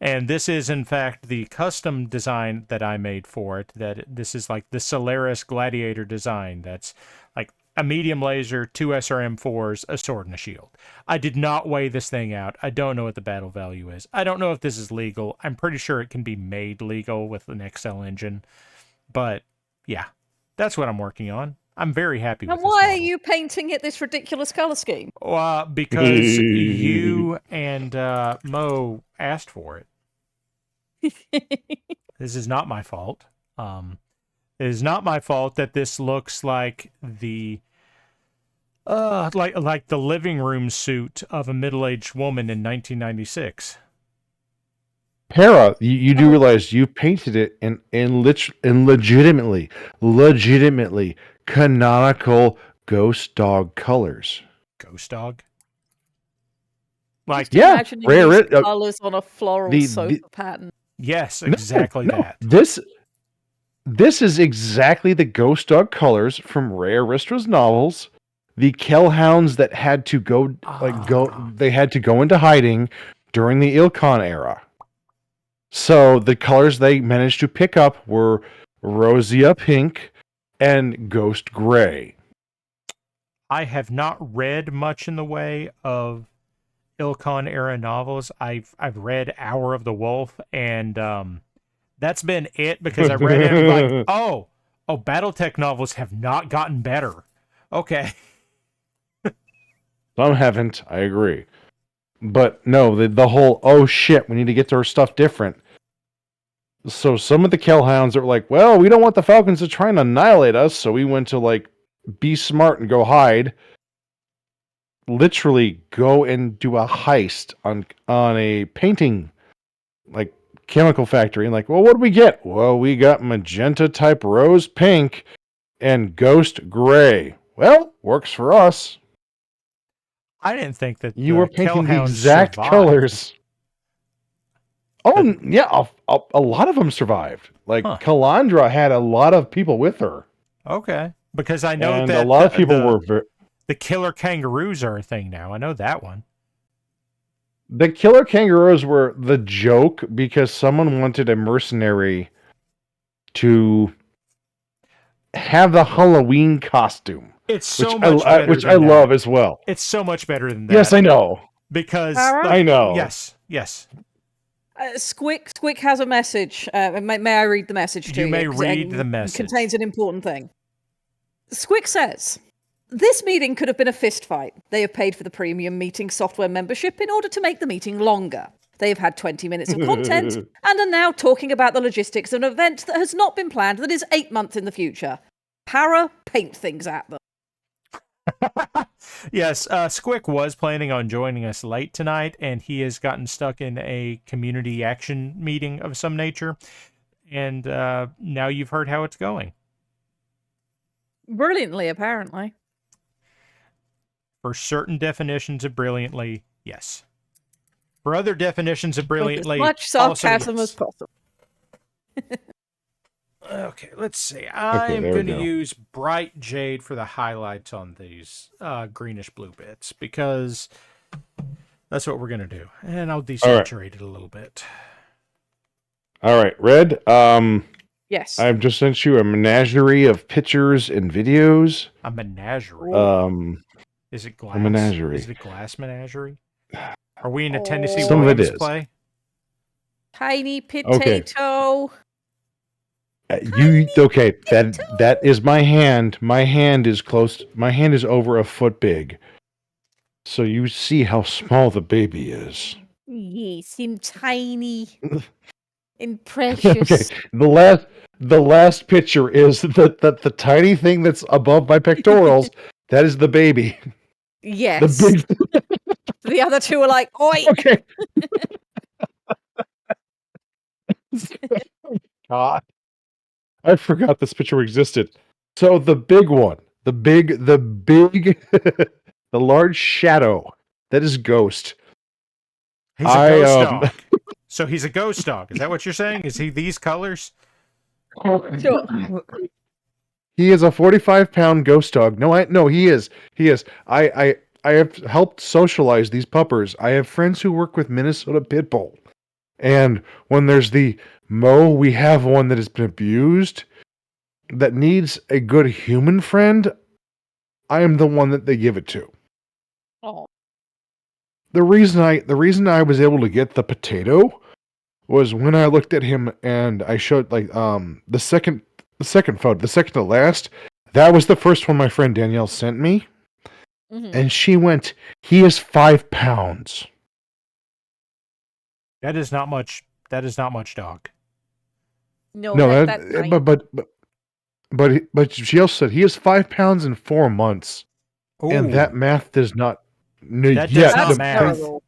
And this is, in fact, the custom design that I made for it. That this is like the Solaris Gladiator design. That's like a medium laser, 2 SRM4s, a sword, and a shield. I did not weigh this thing out. I don't know what the battle value is. I don't know if this is legal. I'm pretty sure it can be made legal with an Excel engine. But, yeah, that's what I'm working on. I'm very happy with And this why are model. you painting it this ridiculous color scheme? Because you and Mo asked for it. This is not my fault. It is not my fault that this looks like the like the living room suit of a middle-aged woman in 1996. Para, you do realize you painted it in legitimately canonical ghost dog colors. Ghost dog? Like, yeah, Imagining rare these it. colors on a floral sofa the- pattern. yes, exactly that. This is exactly the ghost dog colors from Ray Aristra's novels. The Kellhounds that had to they had to go into hiding during the Ilkhan era. So the colors they managed to pick up were Rosia Pink and Ghost Gray. I have not read much in the way of Ilkhan era novels. I've read Hour of the Wolf, and that's been it, because I read it like, oh, BattleTech novels have not gotten better. Okay. Some haven't, I agree. But no, the whole, oh shit, we need to get our stuff different. So some of the Kellhounds are like, well, we don't want the Falcons to try and annihilate us, so we went to like be smart and go hide. Literally go and do a heist on a painting like chemical factory, and like, well, what do we get? Well, we got magenta type rose pink and ghost gray. Well, works for us. I didn't think that You were painting the Kellhounds exact survived. colors. Oh, yeah, a lot of them survived. Like, Kalandra had a lot of people with her. Okay. Because I know And that a lot of people were... the killer kangaroos are a thing now. I know that one. The killer kangaroos were the joke because someone wanted a mercenary to have the Halloween costume. It's so much better which than I that. love as well. It's so much better than that. Yes, I know. Because I know. Yes. Squick has a message. May I read the message to you? You may 'Cause read the it message. contains an important thing. Squick says, this meeting could have been a fist fight. They have paid for the premium meeting software membership in order to make the meeting longer. They have had 20 minutes of content and are now talking about the logistics of an event that has not been planned that is 8 months in the future. Para, paint things at them. Yes, Squick was planning on joining us late tonight, and he has gotten stuck in a community action meeting of some nature. And now you've heard how it's going. Brilliantly, apparently. For certain definitions of brilliantly, yes. For other definitions of brilliantly, With as much sarcasm also as possible. Okay, let's see. I'm there we going to go. use bright jade for the highlights on these greenish blue bits, because that's what we're going to do. And I'll desaturate it a little bit. All right, Red. Yes. I've just sent you a menagerie of pictures and videos. A menagerie? Is it glass? A menagerie. Is it a glass menagerie? Are we in a Tennessee Some of it Williams is. play? Tiny potato. Okay? That is my hand. My hand is close. My hand is over a foot big. So you see how small the baby is. Yes, I'm tiny and precious. Okay. The last picture is the tiny thing that's above my pectorals. That is the baby. Yes. The big. The other two are like, oi! Okay. God. I forgot this picture existed. So the big one, the large shadow, that is Ghost. He's a ghost dog. So he's a ghost dog. Is that what you're saying? Is he these colors? Sure. He is a 45-pound ghost dog. No, he is. I have helped socialize these puppers. I have friends who work with Minnesota Pitbull. And when there's the we have one that has been abused, that needs a good human friend, I am the one that they give it to. Oh. The reason I was able to get the potato was when I looked at him and I showed the second photo, the second to last. That was the first one my friend Danielle sent me, and she went, "He is 5 pounds." That is not much. That is not much, dog. No, that's but she also said he is 5 pounds in 4 months, and that Ooh. math does not. That does not math. terrible.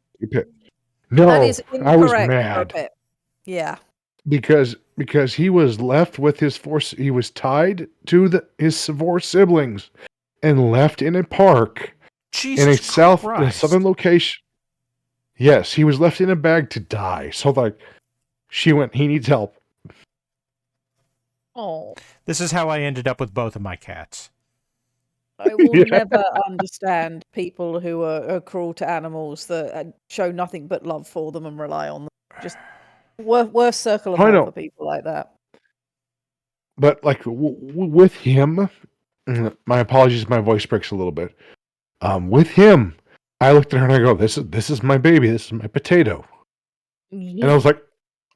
No, That is I was incorrect, mad Pip. Yeah. because he was left with his four. He was tied to his 4 siblings and left in a park in a southern location. Yes, he was left in a bag to die. So she went, he needs help. Oh. This is how I ended up with both of my cats. I will never understand people who are cruel to animals that show nothing but love for them and rely on them. Just worst circle of hell for people like that. But with him, my apologies, my voice breaks a little bit. With him, I looked at her and I go, "This is my baby. This is my potato." Yeah. And I was like,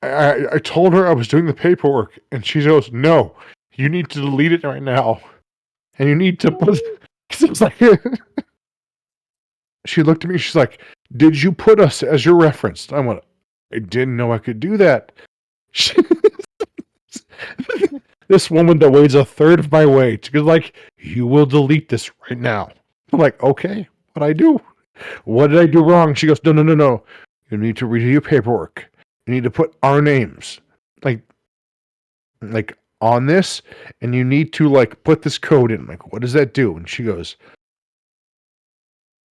I told her I was doing the paperwork, and she goes, "No, you need to delete it right now, and you need to put." Because it was like, she looked at me. She's like, "Did you put us as your reference?" I went, "I didn't know I could do that." This woman that weighs a third of my weight is like, "You will delete this right now." I'm like, "Okay, what I do? What did I do wrong?" She goes, No. You need to redo your paperwork. You need to put our names, like on this, and you need to put this code in. Like, what does that do? And she goes,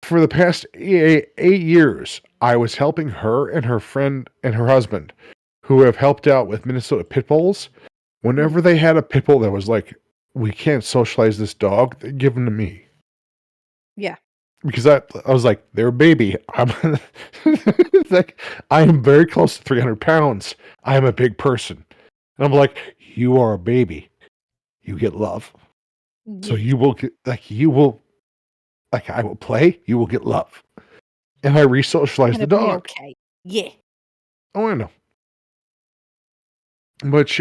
"For the past 8 years, I was helping her and her friend and her husband, who have helped out with Minnesota pit bulls. Whenever they had a pit bull that was like, we can't socialize this dog, they give him to me." Yeah. Because I was like, they're a baby. I'm I am very close to 300 pounds. I am a big person. And I'm like, you are a baby. You get love. So you will get, I will play, you will get love. And I re-socialize the dog. Okay. Yeah. Oh, I know. But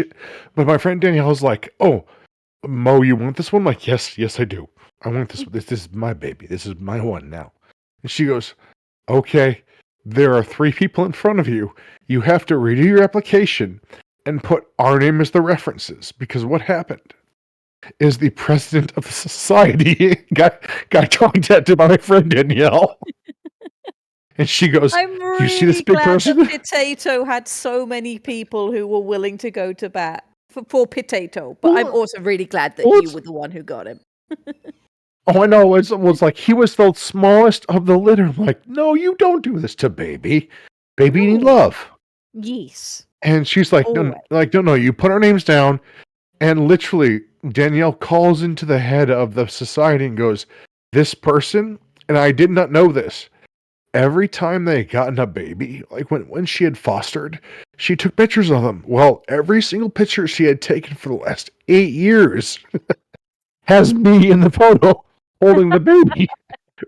my friend Danielle was like, "Oh, Mo, you want this one?" I'm like, yes, I do. I want this. This is my baby. This is my one now. And she goes, "Okay, there are 3 people in front of you. You have to redo your application and put our name as the references, because what happened is the president of the society got contacted by my friend Danielle." And she goes, I'm "You see this really big glad person?" that Potato had so many people who were willing to go to bat for Potato. But I'm also really glad that you were the one who got him. Oh, I know. It was like he was the smallest of the litter. I'm like, "No, you don't do this to baby. Baby need love." Yes. And she's like, no, you put our names down. And literally, Danielle calls into the head of the society and goes, "This person," and I did not know this, every time they gotten a baby, like when she had fostered, she took pictures of them. Well, every single picture she had taken for the last 8 years has me in the photo holding the baby.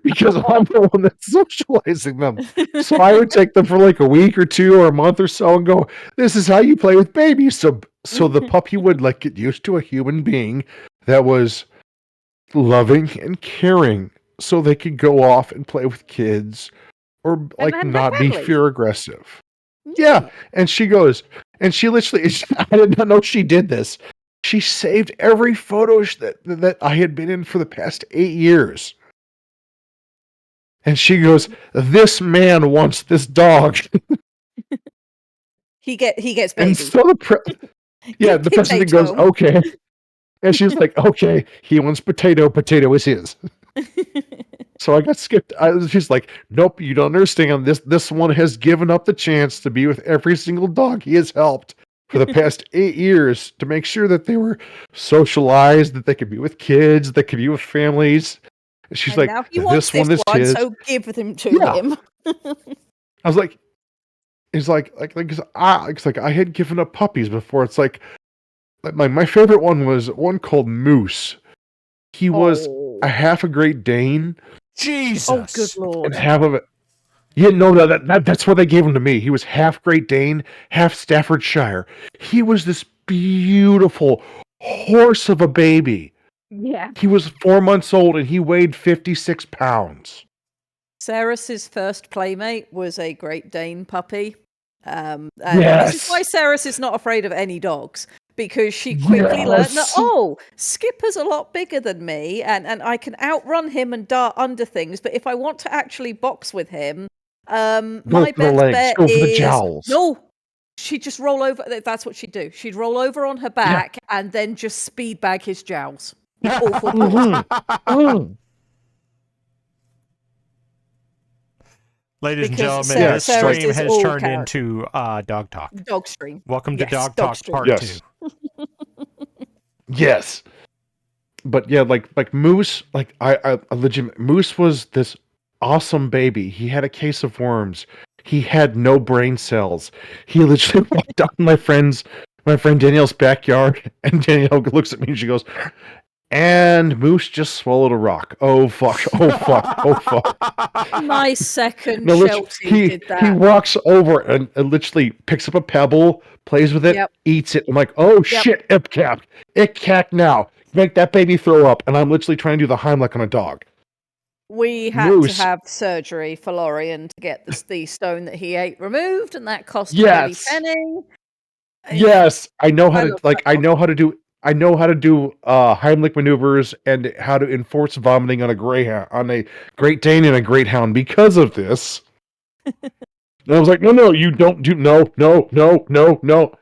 Because I'm the one that's socializing them. So I would take them for like a week or 2 or a month or so and go, "This is how you play with babies." So the puppy would get used to a human being that was loving and caring, so they could go off and play with kids or not be fear aggressive. Yeah. And she goes, and she literally, I did not know she did this. She saved every photo that I had been in for the past 8 years. And she goes, "This man wants this dog." He gets baby. And so the president goes, "Okay." And she's like, "Okay, he wants potato. Potato is his." So I got skipped. She's like, "Nope, you don't understand. This one has given up the chance to be with every single dog he has helped for the past 8 years to make sure that they were socialized, that they could be with kids, that could be with families." And she's like, now he wants "This one is his." so give them to him. I was like, it's like I had given up puppies before. It's like my favorite one was one called Moose. He was a half a Great Dane. Jesus. Oh, good lord. And half of it. Yeah, no, that's what they gave him to me. He was half Great Dane, half Staffordshire. He was this beautiful horse of a baby. Yeah. He was 4 months old and he weighed 56 pounds. Ceres's first playmate was a Great Dane puppy. And Yes. this is why Ceres is not afraid of any dogs. Because she quickly learned that, Skipper's a lot bigger than me, and I can outrun him and dart under things, but if I want to actually box with him, my best bet go for the is... jowls. No! She'd just roll over. That's what she'd do. She'd roll over on her back and then just speed bag his jowls. Ladies and Because gentlemen, this Ceres stream is has all turned character. into Dog Talk. Dog stream. Welcome to Yes, Dog dog Talk stream. Part Yes. 2. Yes. But yeah, like Moose, like I legit Moose was this awesome baby. He had a case of worms. He had no brain cells. He literally walked out in my friend Danielle's backyard, and Danielle looks at me and she goes, "And Moose just swallowed a rock. Oh fuck! Oh fuck! Oh fuck!" My second No, Sheltie did that. he walks over and literally picks up a pebble, plays with it, Yep. eats it. I'm like, "Oh shit! It cack now. Make that baby throw up." And I'm literally trying to do the Heimlich on a dog. We had Moose. to have surgery for Lorian to get the stone that he ate removed, and that cost Yes. a penny. Yes, I know how I to love like. that I dog. know how to do. I know how to do Heimlich maneuvers and how to enforce vomiting on a greyhound, on a Great Dane and a Greyhound because of this. And I was like, no, you don't do no.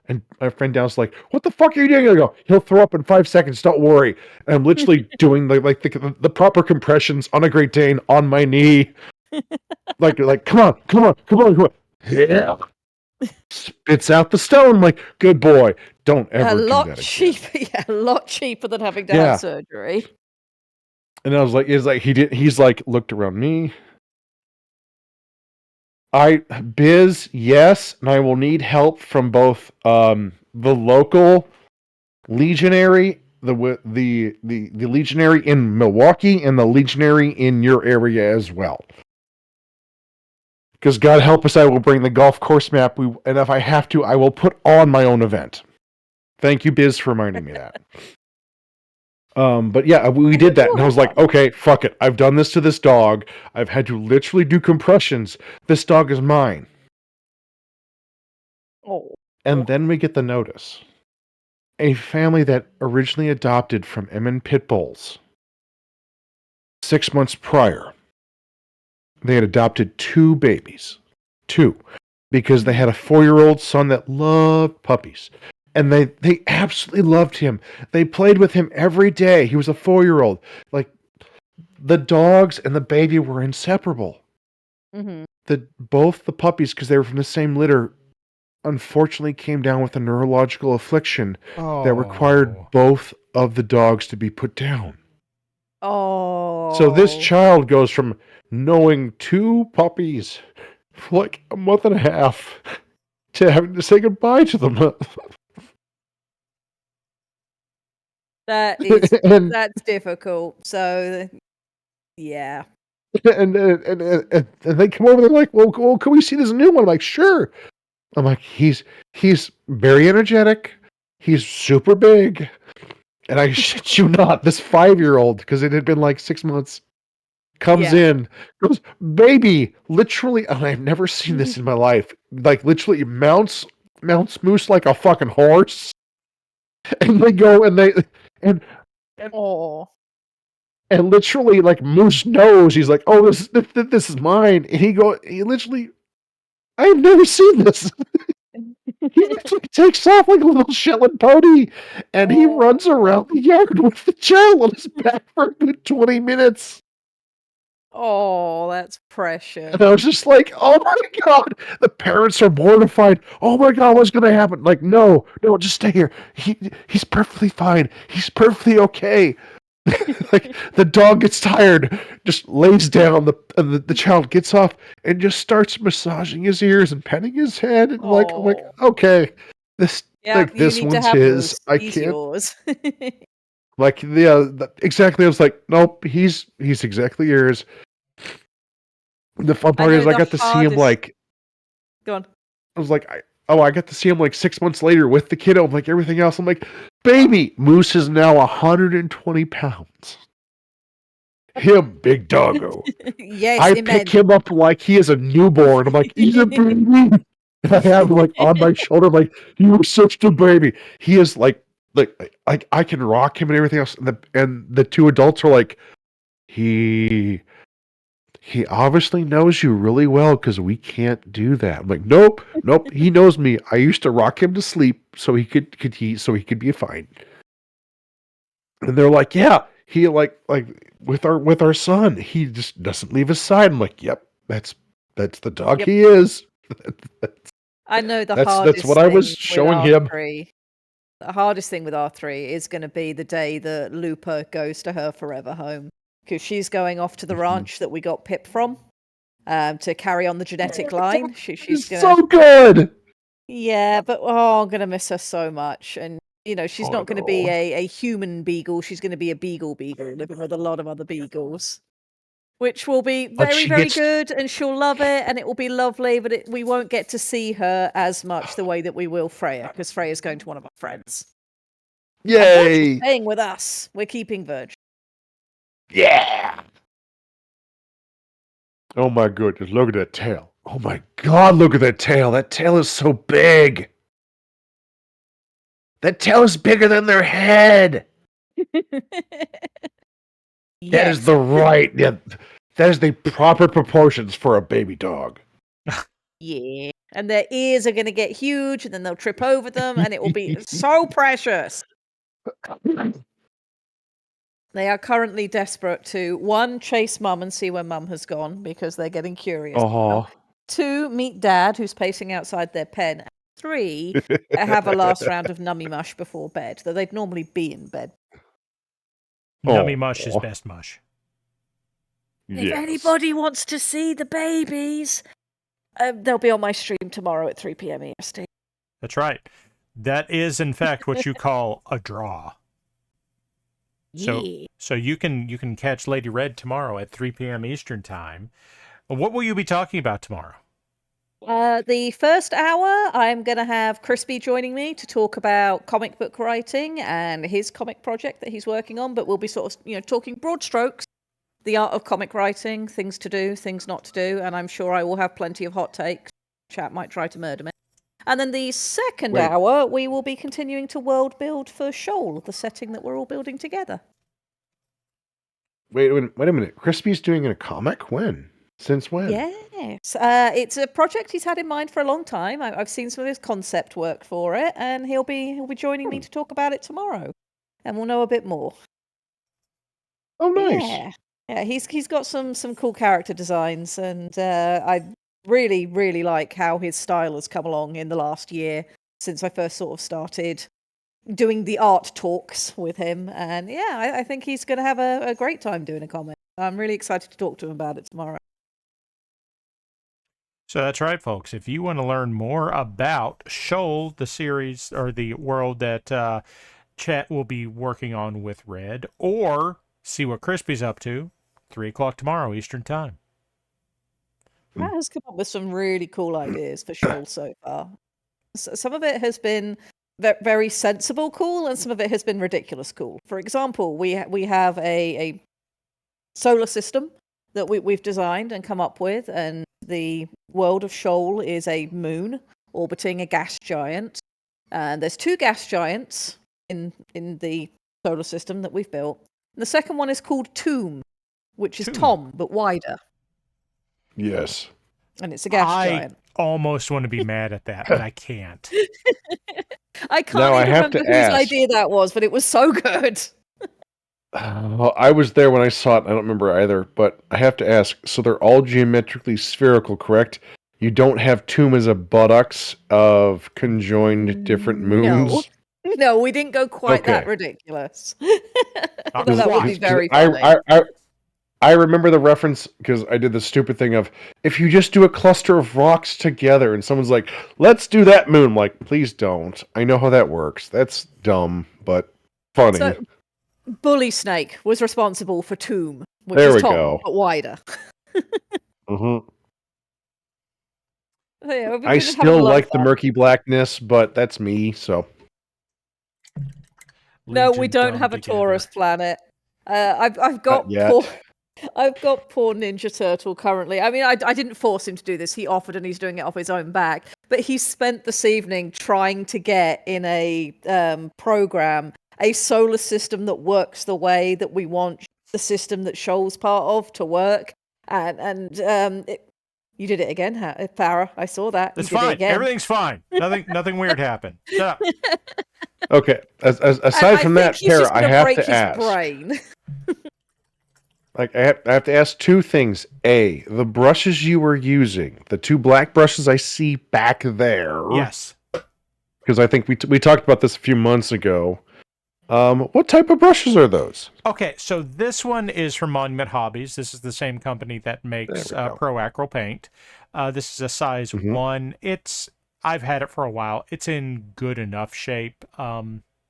And my friend down's like, "What the fuck are you doing?" I go, "He'll throw up in 5 seconds. Don't worry." And I'm literally doing the proper compressions on a Great Dane on my knee. like come on. Yeah. Spits out the stone. I'm like, "Good boy. Don't ever A do lot that again." cheaper, a lot cheaper than having to Yeah. have surgery. And I was like, he's like, looked around me. Biz, yes, and I will need help from both the local legionary, the legionary in Milwaukee, and the legionary in your area as well. Because God help us, I will bring the golf course map, and if I have to, I will put on my own event. Thank you, Biz, for reminding me that. But yeah, we did that, and I was like, okay, fuck it. I've done this to this dog. I've had to literally do compressions. This dog is mine. Oh. And then we get the notice. A family that originally adopted from Emmen Pit Bulls 6 months prior, they had adopted 2 babies. 2. Because they had a 4-year-old son that loved puppies. And they absolutely loved him. They played with him every day. He was a 4-year-old. Like, the dogs and the baby were inseparable. Mm-hmm. Both the puppies, because they were from the same litter, unfortunately came down with a neurological affliction that required both of the dogs to be put down. Oh. So this child goes from knowing 2 puppies for like a month and a half to having to say goodbye to them. That is And- that's difficult. So, yeah. and they come over. They're like, "Well, can we see this new one?" I'm like, "Sure." I'm like, "He's very energetic. He's super big." And I shit you not, this 5-year-old, because it had been like 6 months, comes in, goes, "Baby," literally, and I've never seen this in my life. Like, literally mounts Moose like a fucking horse. And they go and Oh. and literally, like, Moose knows. He's like, "Oh, this is mine." And he literally, I've never seen this. He literally takes off like a little Shetland pony, and he runs around the yard with the child on his back for a good 20 minutes. Oh, that's precious. And I was just like, "Oh my God." The parents are mortified. "Oh my God, what's going to happen?" Like, no, just stay here. He's perfectly fine. He's perfectly okay. Like, the dog gets tired, just lays down, the child gets off and just starts massaging his ears and petting his head, and I'm like, okay, this Yeah, this you need to one's have his. Moose. I He's can't. yours. Like, yeah, exactly. I was like, nope, he's exactly yours. The fun part is I got to see him like. Go on. I was like, I got to see him like 6 months later with the kiddo. I'm like everything else. I'm like, baby, Moose is now 120 pounds. Him, big doggo. Yes, I pick him up like he is a newborn. I'm like, he's a baby. And I have him like on my shoulder, like, you were such a baby. He is like I can rock him and everything else. And the two adults are like, he obviously knows you really well because we can't do that. I'm like, nope. He knows me. I used to rock him to sleep so he could be fine. And they're like, yeah, he like with our son, he just doesn't leave his side. I'm like, yep, that's the dog he is. I know That's what I was showing him. The hardest thing with R3 is going to be the day that Looper goes to her forever home, because she's going off to the ranch that we got Pip from, to carry on the genetic line. She's gonna, so good. Yeah, but I'm gonna miss her so much, and she's not going to be a human beagle. She's going to be a beagle living with a lot of other beagles, which will be very, very good, and she'll love it, and it will be lovely, but we won't get to see her as much the way that we will Freya, because Freya's going to one of our friends. Yay! Staying with us. We're keeping Virgil. Yeah! Oh my goodness, look at that tail. Oh my god, look at that tail. That tail is so big. That tail is bigger than their head. That is the right. Yeah, that is the proper proportions for a baby dog. Yeah. And their ears are going to get huge, and then they'll trip over them, and it will be so precious. They are currently desperate to, 1, chase Mum and see where Mum has gone, because they're getting curious. 2, meet Dad, who's pacing outside their pen. And 3, have a last round of nummy mush before bed, though they'd normally be in bed. Nummy mush is best mush. If anybody wants to see the babies, they'll be on my stream tomorrow at 3 p.m. EST. That's right. That is, in fact, what you call a draw. So you can catch Lady Red tomorrow at 3 p.m. Eastern Time. What will you be talking about tomorrow? The first hour, I'm going to have Crispy joining me to talk about comic book writing and his comic project that he's working on, but we'll be sort of, talking broad strokes, the art of comic writing, things to do, things not to do, and I'm sure I will have plenty of hot takes. Chat might try to murder me. And then the second hour, we will be continuing to world build for Shoal, the setting that we're all building together. Wait a minute. Crispy's doing a comic? When? Since when? Yes. It's a project he's had in mind for a long time. I've seen some of his concept work for it, and he'll be joining me to talk about it tomorrow. And we'll know a bit more. Oh, nice. Yeah, he's got some cool character designs, and I really, really like how his style has come along in the last year since I first sort of started doing the art talks with him. And yeah, I think he's going to have a great time doing a comic. I'm really excited to talk to him about it tomorrow. So that's right, folks. If you want to learn more about Shoal, the series or the world that Chat will be working on with Red, or see what Crispy's up to, 3 o'clock tomorrow Eastern Time. Matt has come up with some really cool ideas for Shoal so far. Some of it has been very sensible cool, and some of it has been ridiculous cool. For example, we have a solar system that we've designed and come up with, and the world of Shoal is a moon orbiting a gas giant. And there's 2 gas giants in the solar system that we've built. And the second one is called Tomb, which is Tom, but wider. Yes. And it's a gas giant. I almost want to be mad at that, but I can't. I can't even remember whose idea that was, but it was so good. I was there when I saw it. I don't remember either, but I have to ask. So they're all geometrically spherical, correct? You don't have Tomb as a buttocks of conjoined different moons? No, we didn't go quite that ridiculous. That would be very funny. I remember the reference because I did the stupid thing of, if you just do a cluster of rocks together, and someone's like, let's do that moon. I'm like, please don't. I know how that works. That's dumb, but funny. Bully Snake was responsible for Tomb, which There is we Tom, go. but wider. Hmm. So, yeah, we've I been having a still lot of like the fun. murky blackness, but that's me. So No, we Legion don't done have a together. Taurus planet. I've not got yet. I've got poor Ninja Turtle currently. I mean, I didn't force him to do this. He offered and he's doing it off his own back. But he spent this evening trying to get in a program a solar system that works the way that we want the system that Shoal's part of to work. You did it again, Farah. I saw that. It's you did it fine. again. Everything's fine. Nothing weird happened. Shut up. Okay. Aside I from think that, he's Tara, just I gonna have break to his ask. brain. Like I have to ask two things. A, the brushes you were using, the two black brushes I see back there. Yes. Because I think we talked about this a few months ago. What type of brushes are those? Okay, so this one is from Monument Hobbies. This is the same company that makes There we go. Pro Acryl paint. This is a size 1. I've had it for a while. It's in good enough shape.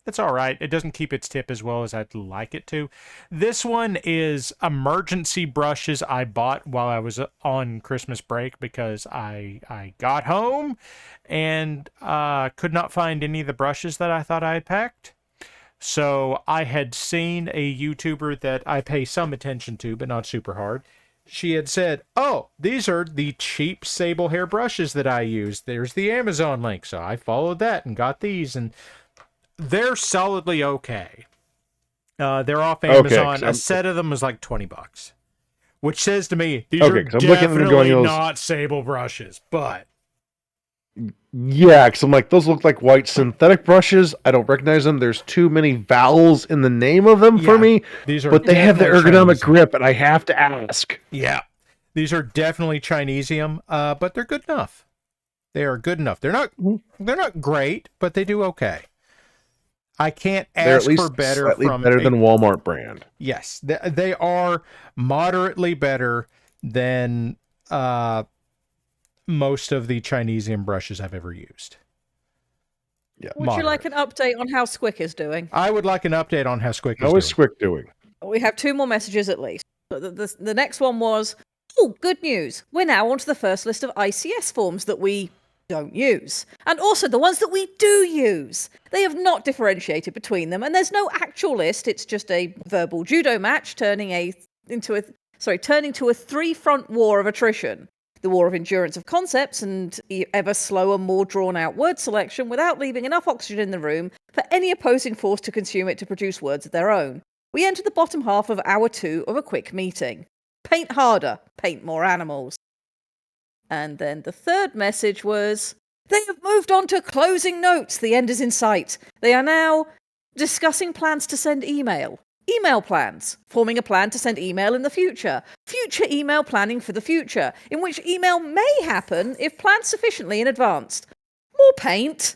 It's all right. It doesn't keep its tip as well as I'd like it to. This one is emergency brushes I bought while I was on Christmas break because I got home and could not find any of the brushes that I thought I had packed. So I had seen a YouTuber that I pay some attention to, but not super hard. She had said, "Oh, these are the cheap sable hair brushes that I use. There's the Amazon link." So I followed that and got these, and they're solidly okay. They're off Amazon. 'Cause A set of them was like $20, which says to me these Okay, are 'cause I'm looking at them definitely going, not sable brushes. But Yeah, because I'm like, those look like white synthetic brushes. I don't recognize them. There's too many vowels in the name of them for Yeah, me. these are But they have the definitely ergonomic Chinese. grip, and I have to ask. Yeah, these are definitely Chinesium, but they're good enough. They are good enough. They're not great, but they do okay. I can't They're at ask least for better slightly from better than Walmart brand. Yes, they are moderately better than most of the Chinesium brushes I've ever used. Yeah. Would you like an update on how Squick is doing? I would like an update on how Squick is How is doing. Squick doing? We have 2 more messages at least. The next one was, oh, good news. We're now onto the first list of ICS forms that we don't use. And also the ones that we do use. They have not differentiated between them, and there's no actual list. It's just a verbal judo match turning to a 3-front war of attrition. The war of endurance of concepts and ever slower, more drawn-out word selection without leaving enough oxygen in the room for any opposing force to consume it to produce words of their own. We enter the bottom half of hour 2 of a quick meeting. Paint harder, paint more animals. And then the third message was, they have moved on to closing notes. The end is in sight. They are now discussing plans to send email. Email plans, forming a plan to send email in the future. Future email planning for the future, in which email may happen if planned sufficiently in advance. More paint.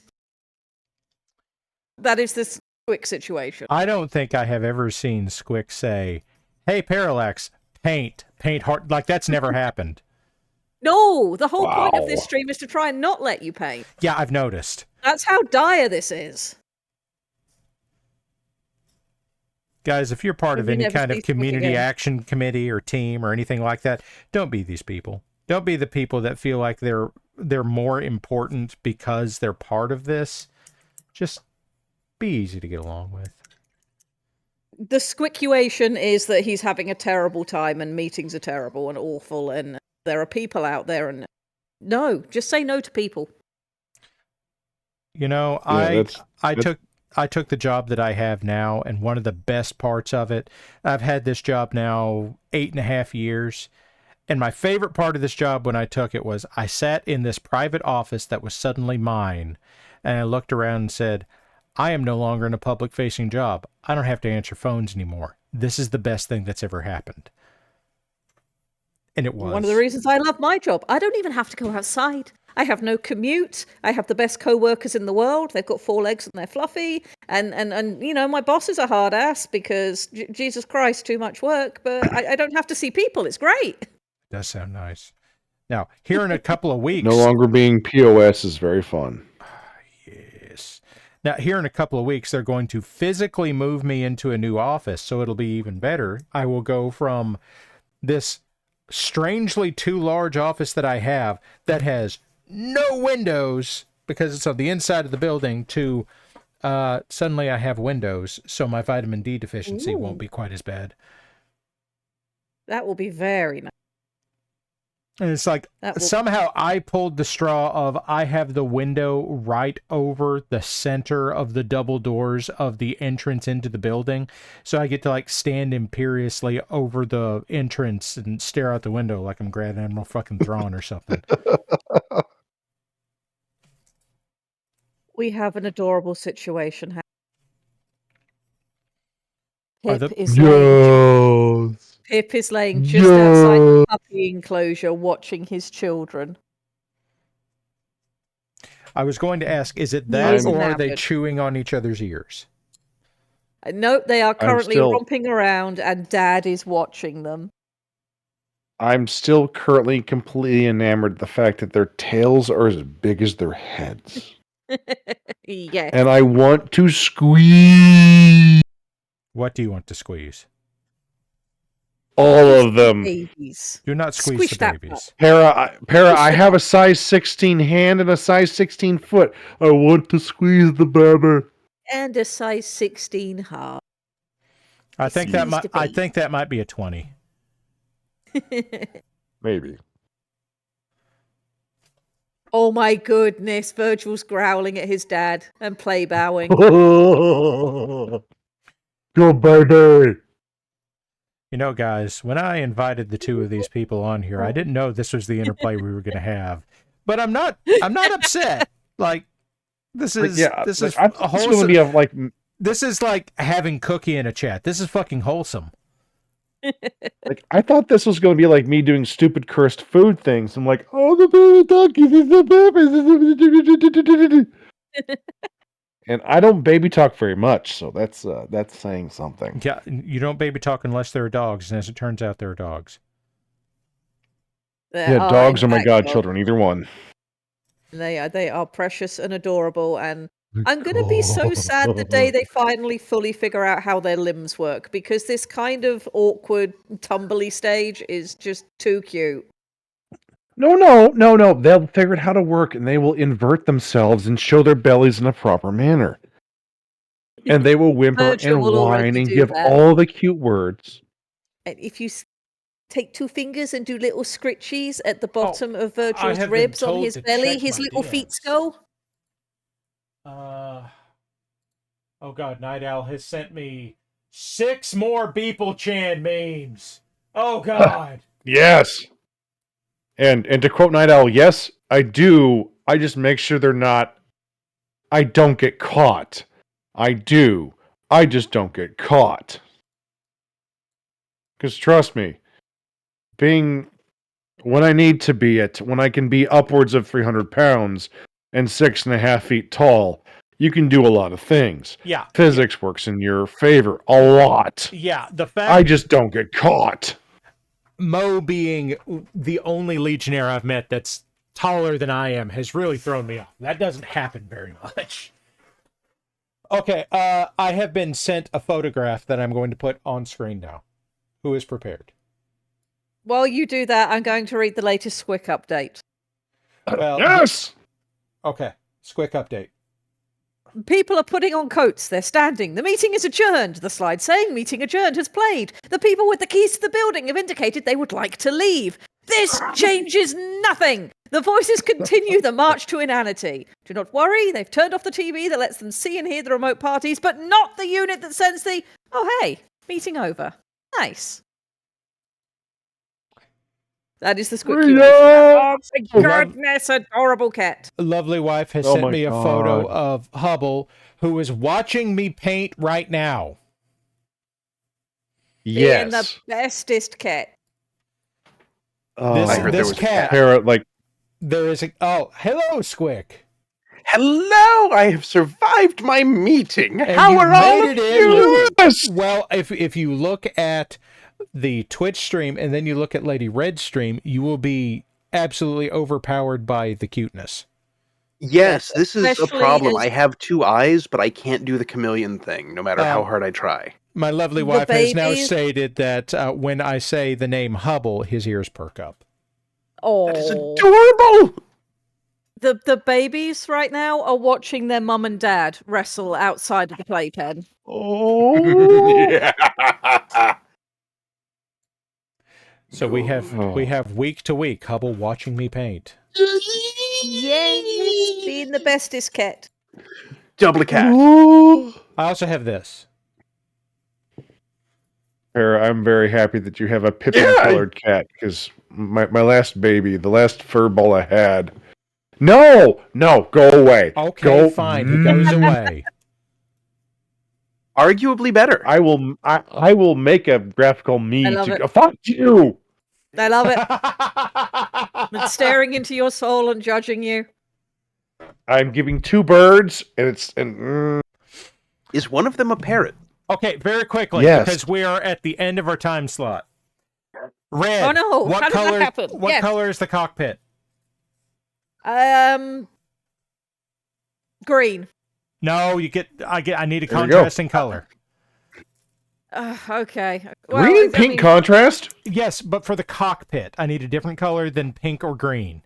That is this quick situation. I don't think I have ever seen Squick say, "Hey, Parallax, paint hard." Like, that's never happened. No, the whole point of this stream is to try and not let you paint. Yeah, I've noticed. That's how dire this is. Guys, if you're part of We any never kind see of Squick community again. action committee or team or anything like that, don't be these people. Don't be the people that feel like they're more important because they're part of this. Just be easy to get along with. The squickuation is that he's having a terrible time and meetings are terrible and awful and there are people out there and no, just say no to people. You know, Yeah, I took the job that I have now, and one of the best parts of it, I've had this job now 8.5 years, and my favorite part of this job when I took it was I sat in this private office that was suddenly mine, and I looked around and said, I am no longer in a public-facing job. I don't have to answer phones anymore. This is the best thing that's ever happened. And it was. One of the reasons I love my job. I don't even have to go outside. I have no commute. I have the best co-workers in the world. They've got 4 legs and they're fluffy. And you know, my boss is a hard ass because, Jesus Christ, too much work. But I don't have to see people. It's great. It does sound nice. Now, here in a couple of weeks... No longer being POS is very fun. Yes. Now, here in a couple of weeks, they're going to physically move me into a new office, so it'll be even better. I will go from this strangely too large office that I have that has no windows because it's on the inside of the building to suddenly I have windows, so my vitamin D deficiency won't be quite as bad. That will be very nice. And it's like somehow I pulled the straw of I have the window right over the center of the double doors of the entrance into the building. So I get to like stand imperiously over the entrance and stare out the window like I'm Grand Admiral fucking Thrawn or something. We have an adorable situation. Yes. Pip is laying just outside the puppy enclosure watching his children. I was going to ask, is it that is or are they enamored. chewing on each other's ears? Nope, they are currently romping around and Dad is watching them. I'm still currently completely enamored of the fact that their tails are as big as their heads. Yes. And I want to squeeze What do you want to squeeze? all of them. Babies. Do not squeeze Squish the that babies. Para, I have a size 16 hand and a size 16 foot. I want to squeeze the baby. And a size 16 heart. I think that might be a 20. Maybe. Oh my goodness, Virgil's growling at his dad and play bowing. Go, baby. You know, guys, when I invited the two of these people on here, I didn't know this was the interplay we were going to have. But I'm not upset. Like this is this is I thought this was gonna be like this is like having Cookie in a chat. This is fucking wholesome. Like I thought this was going to be like me doing stupid cursed food things. I'm like, oh, the baby donkeys is the baby. And I don't baby talk very much, so that's saying something. Yeah, you don't baby talk unless there are dogs, and as it turns out, there are dogs. Dogs are my godchildren, either one. They are precious and adorable, and I'm going to be so sad the day they finally fully figure out how their limbs work, because this kind of awkward, tumbly stage is just too cute. No. They'll figure out how to work, and they will invert themselves and show their bellies in a proper manner. And they will whimper and whine and give all the cute words. And if you take two fingers and do little scritchies at the bottom of Virgil's ribs on his belly, his little feet go. Oh god, Night Owl has sent me 6 more Beeple Chan memes. Oh god. Yes. And to quote Night Owl, yes, I do. I just make sure I don't get caught. I do. I just don't get caught. Because trust me, being when I need to be when I can be upwards of 300 pounds and 6.5 feet tall, you can do a lot of things. Yeah. Physics works in your favor a lot. Yeah, the fact I just don't get caught. Mo being the only Legionnaire I've met that's taller than I am has really thrown me off. That doesn't happen very much. Okay, I have been sent a photograph that I'm going to put on screen now. Who is prepared? While you do that, I'm going to read the latest Squick update. Well, yes! Okay, Squick update. People are putting on coats. They're standing. The meeting is adjourned. The slide saying meeting adjourned has played. The people with the keys to the building have indicated they would like to leave. This changes nothing. The voices continue the march to inanity. Do not worry, they've turned off the TV that lets them see and hear the remote parties, but not the unit that sends the, oh hey, meeting over. Nice. That is the Squidward. Oh my goodness, adorable cat. A lovely wife has sent me a photo of Hubble, who is watching me paint right now. Yes. Being the bestest cat. This cat. Parrot, like, there is a. Oh, hello, Squick. Hello, I have survived my meeting. And How you are all made of it you? Yes! Well, if you look at the Twitch stream and then you look at Lady Red's stream, you will be absolutely overpowered by the cuteness. Yes, this is a especially problem. as I have 2 eyes, but I can't do the chameleon thing, no matter how Um, hard I try. My lovely The wife has now babies- stated that when I say the name Hubble, his ears perk up. That is oh, adorable! the babies right now are watching their mum and dad wrestle outside of the playpen. Oh. Yeah. So we have week to week Hubble watching me paint. Yes, being the bestest cat. Double a cat. I also have this. Para, I'm very happy that you have a Pippin-colored cat, because my last baby, the last fur ball I had... No! Go away. Okay, Go. fine. He goes away. Arguably better. I will make a graphical me love to it. go, fuck you! I love it. It's staring into your soul and judging you. I'm giving 2 birds, and it's... Is one of them a parrot? Okay, very quickly, Yes. because we are at the end of our time slot. Red. Oh no! What How did color? that happen? What Yes. color is the cockpit? Green. No, I need a There we go. contrasting color. Okay. Green and pink contrast? Yes, but for the cockpit, I need a different color than pink or green.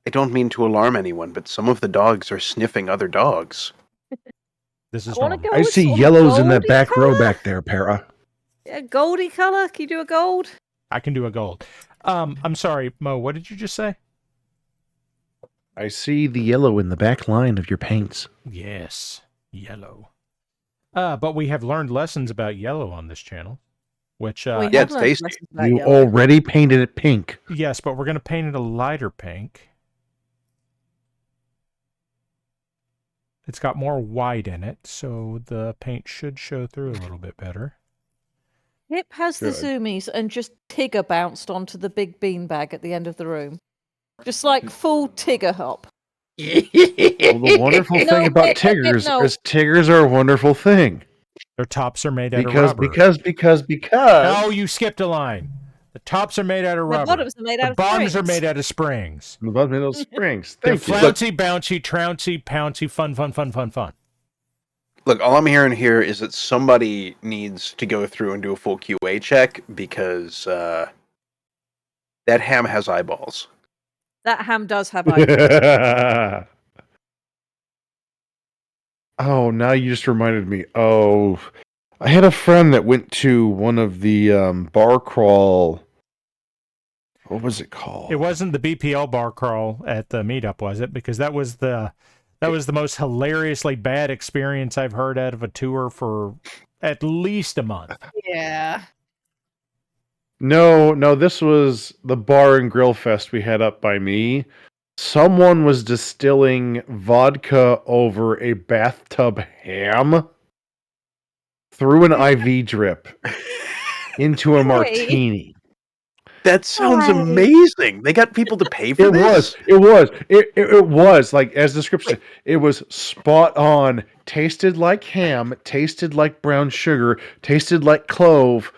I don't mean to alarm anyone, but some of the dogs are sniffing other dogs. This is I wanna normal. go I with see sort of yellows in that goldy back row colour. back there, Para. Yeah, goldy color. Can you do a gold? I can do a gold. I'm sorry, Mo. What did you just say? I see the yellow in the back line of your paints. Yes, yellow. But we have learned lessons about yellow on this channel, which We Yeah, have it's learned tasty. lessons about You yellow. already painted it pink. yes, but we're going to paint it a lighter pink. It's got more white in it, so the paint should show through a little bit better. Pip has the Good. zoomies and just Tigger bounced onto the big beanbag at the end of the room. Just like full Tigger hop. Well, the wonderful No, thing about Pip, Pip, Tiggers no. is Tiggers are a wonderful thing. Their tops are made out of Because, rubber. because... No, you skipped a line. The tops are made out of The rubber. bottoms are made out The of bottoms are springs. made out of springs. The bottom of those springs. They're Thank you. flouncy, bouncy, trouncy, pouncy, fun. Look, all I'm hearing here is that somebody needs to go through and do a full QA check because that ham has eyeballs. That ham does have eyes. Oh, now you just reminded me. Oh, I had a friend that went to one of the bar crawl. What was it called? It wasn't the BPL bar crawl at the meetup, was it? Because that was the most hilariously bad experience I've heard out of a tour for at least a month. Yeah. No, this was the bar and grill fest we had up by me. Someone was distilling vodka over a bathtub ham through an IV drip into a martini. That sounds Right. amazing. They got people to pay for It this. It was like, as the description said, it was spot on. Tasted like ham, tasted like brown sugar, tasted like clove,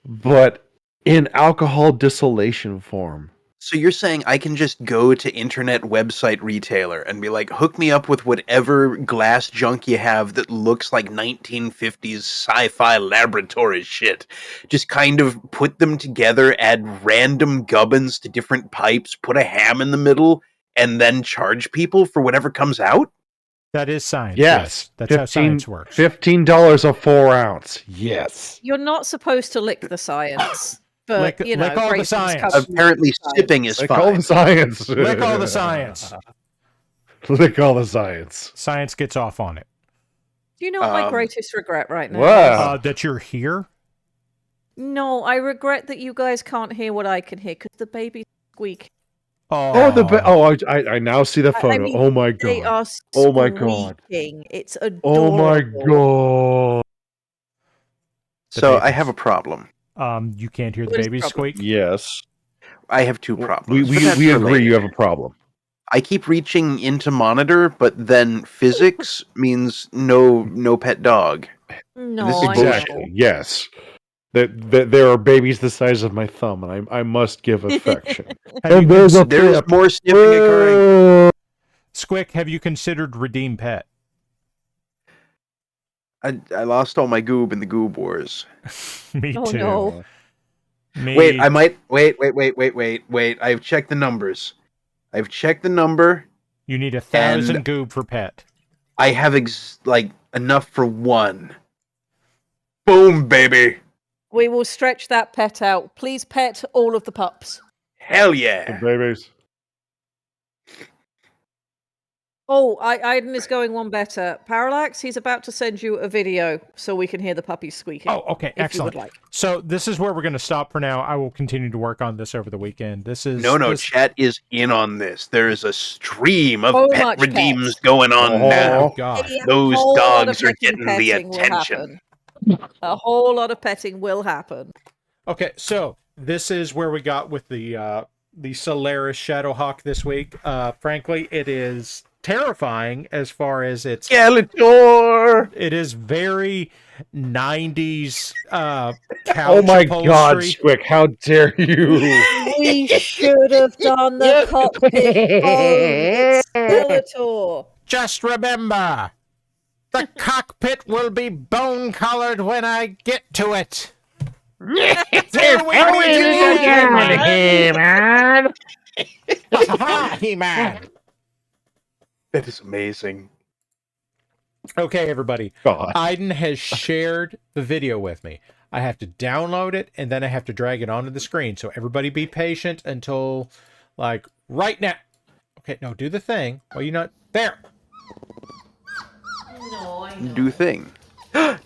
but in alcohol distillation form. So you're saying I can just go to internet website retailer and be like, hook me up with whatever glass junk you have that looks like 1950s sci-fi laboratory shit. Just kind of put them together, add random gubbins to different pipes, put a ham in the middle, and then charge people for whatever comes out? That is science. Yes, That's how science works. $15 a 4-ounce. Yes. You're not supposed to lick the science. But, Lick- you know, lick all the raisins science. come from Apparently science. sipping is Lick all fine. the science. Lick all the science. Lick all the science. Science gets off on it. Do you know what my greatest regret right now? Wow. That you're here? No, I regret that you guys can't hear what I can hear because the babies squeak. I now see the photo. mean, oh my They god. are Oh my god. squeaking. It's adorable. Oh my god. So I have a problem. You can't hear the What is the babies problem? squeak? Yes. I have two problems. We but that's agree related. you have a problem. I keep reaching into monitor, but then physics means no pet dog. No, This I exactly. know. Yes. that there are babies the size of my thumb, and I must give affection. Have you There's more sniffing occurring. Squick, have you considered Redeem Pet? I lost all my goob in the goob wars. Me Oh, too. no. Wait, I might wait. I've checked the numbers. I've checked the number. You need 1,000 and goob for pet. I have enough for one. Boom, baby. We will stretch that pet out. Please pet all of the pups. Hell The yeah. babies. Oh, Aiden is going one better. Parallax, he's about to send you a video so we can hear the puppies squeaking. Oh, okay, if excellent. You would like. So this is where we're going to stop for now. I will continue to work on this over the weekend. No, chat is in on this. There is a stream of So pet much redeems pets. going on now. Oh, God. Those A whole lot of dogs are petting getting the petting will attention. happen. A whole lot of petting will happen. Okay, so this is where we got with the Solaris Shadowhawk this week. Frankly, it is terrifying as far as its Skeletor. It is very 90s couch Oh my God, upholstery. Squick! How dare you? We should have done the cockpit bone. It's Skeletor. Just remember, the cockpit will be bone-colored when I get to it. There we go, He-Man! He-Man! That is amazing. Okay, everybody. God. Aiden has shared the video with me. I have to download it, and then I have to drag it onto the screen. So everybody be patient until, like, right now. Okay, no, do the thing. Well, you know, there. No, I know. Do thing.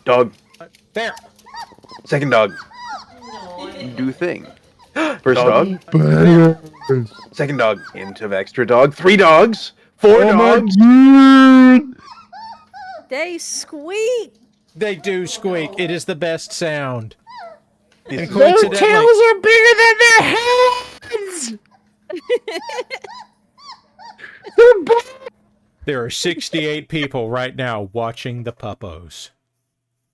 Dog. There. Second dog. No, I know. Do thing. First dog. Second dog. Hint of extra dog. 3 dogs. 4 dogs. They squeak. They do squeak. It is the best sound. And Their coincidentally, tails are bigger than their heads. there are 68 people right now watching the puppos.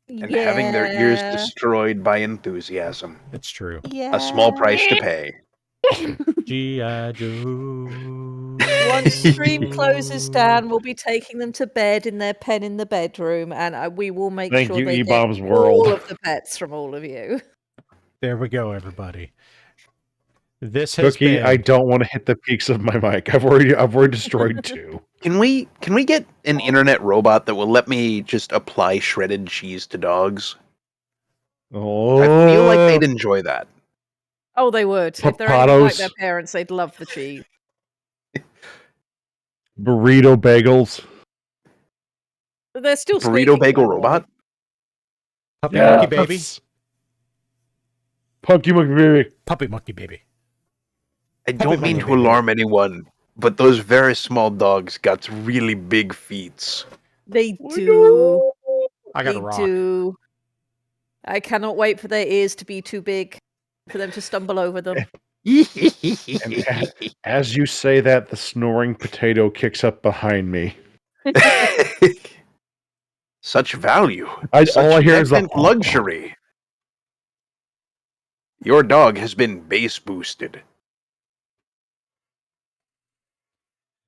And having their ears destroyed by enthusiasm. It's true. Yeah. A small price to pay. G.I. Joe. Once stream closes down, we'll be taking them to bed in their pen in the bedroom, and we will make Thank sure you, they E-Bomb's get World. all of the pets from all of you. There we go, everybody. This has Cookie, been... I don't want to hit the peaks of my mic. I've already destroyed 2. Can we get an internet robot that will let me just apply shredded cheese to dogs? Oh, I feel like they'd enjoy that. Oh, they would. If they're anything like Papados. their parents, they'd love the cheese. burrito bagels. But they're still Burrito squeaking, bagel by the way. robot? Puppy Monkey Baby. Punky Monkey Baby. Puppy Monkey Baby. I don't mean to alarm anyone, but those very small dogs got really big feet. They do. I got They a rock. do. I cannot wait for their ears to be too big for them to stumble over them. And as you say that, the snoring potato kicks up behind me. Such value. All I hear is decadent luxury. Your dog has been base boosted.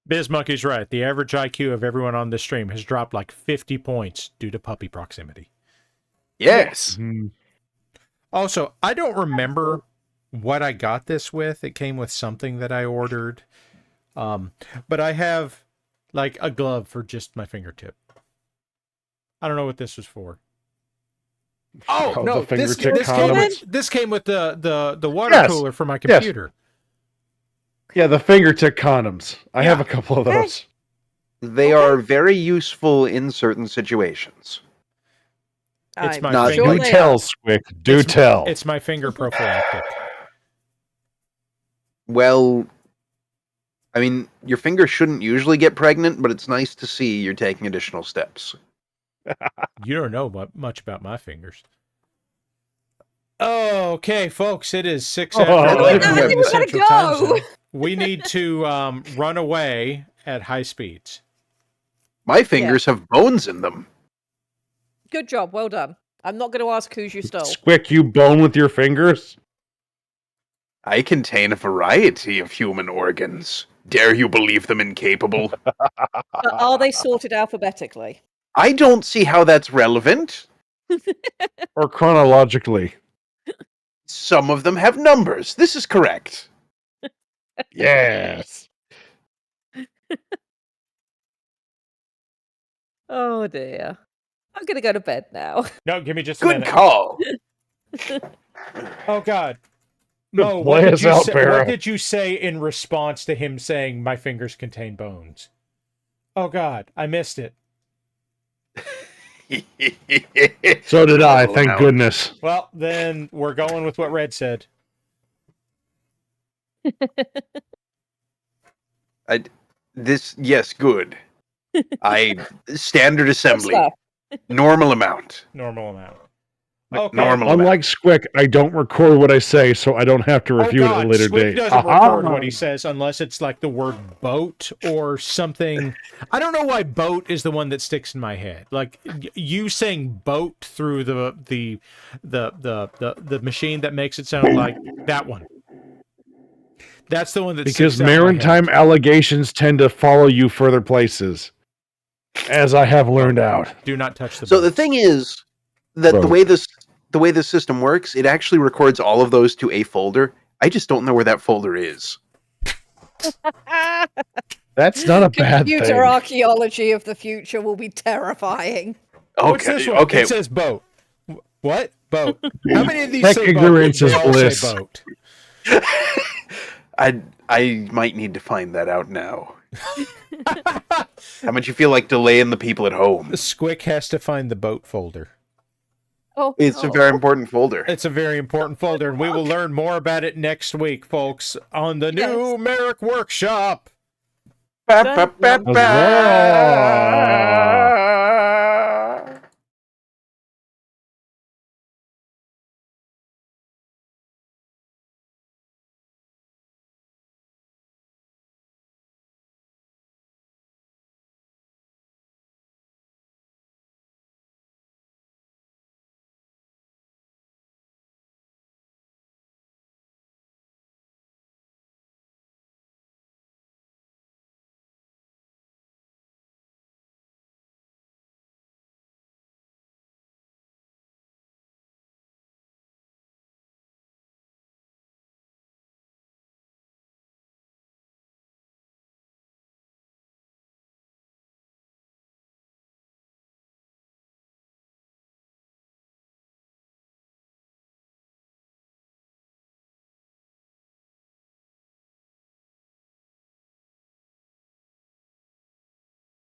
Biz Monkey's right. The average IQ of everyone on this stream has dropped like 50 points due to puppy proximity. Yes. Also, I don't remember what I got this with. It came with something that I ordered. But I have like a glove for just my fingertip. I don't know what this was for. Oh, no, the fingertip condom. this came with the water cooler for my computer. Yeah, the fingertip condoms. I have a couple of those. They are very useful in certain situations. It's my not finger. Do tell, Squick. Do tell. It's my finger prophylactic. Well, I mean, your finger shouldn't usually get pregnant, but it's nice to see you're taking additional steps. You don't know much about my fingers. Okay, folks, it is 6 after I 11 think we gotta Central Time go. Zone. We need to run away at high speeds. My fingers have bones in them. Good job. Well done. I'm not going to ask whose you stole. Squick, you bone with your fingers? I contain a variety of human organs. Dare you believe them incapable? But are they sorted alphabetically? I don't see how that's relevant. Or chronologically? Some of them have numbers. This is correct. Yes. Oh dear. I'm going to go to bed now. No, give me just a Good minute. call. Oh, God. Mo, Play us out, Para. what did you say in response to him saying, my fingers contain bones? Oh, God, I missed it. So did I, thank goodness. Well, then we're going with what Red said. Yes, good. Standard assembly. Stuff. Normal amount. Normal amount. Okay. Normal Unlike Squick, I don't record what I say, so I don't have to review it at a later Squick date. doesn't record what he says unless it's like the word boat or something. I don't know why boat is the one that sticks in my head. Like you saying boat through the machine that makes it sound like that one. That's the one that Because sticks out in my head. maritime allegations tend to follow you further places, as I have learned out. Do not touch the So boats. the thing is that Boat. the way this system works, it actually records all of those to a folder. I just don't know where that folder is. That's not a bad Computer thing. archaeology of the future will be terrifying. What's this one? Okay. It says boat. What? Boat. How many of these Tech say ignorance boat? is They all bliss. say boat. I might need to find that out now. How much you feel like delaying the people at home? Squick has to find the boat folder. Oh, It's a very important folder. It's a very important folder, and we will learn more about it next week, folks, on the new MARIK Workshop. Ba, ba, ba, ba.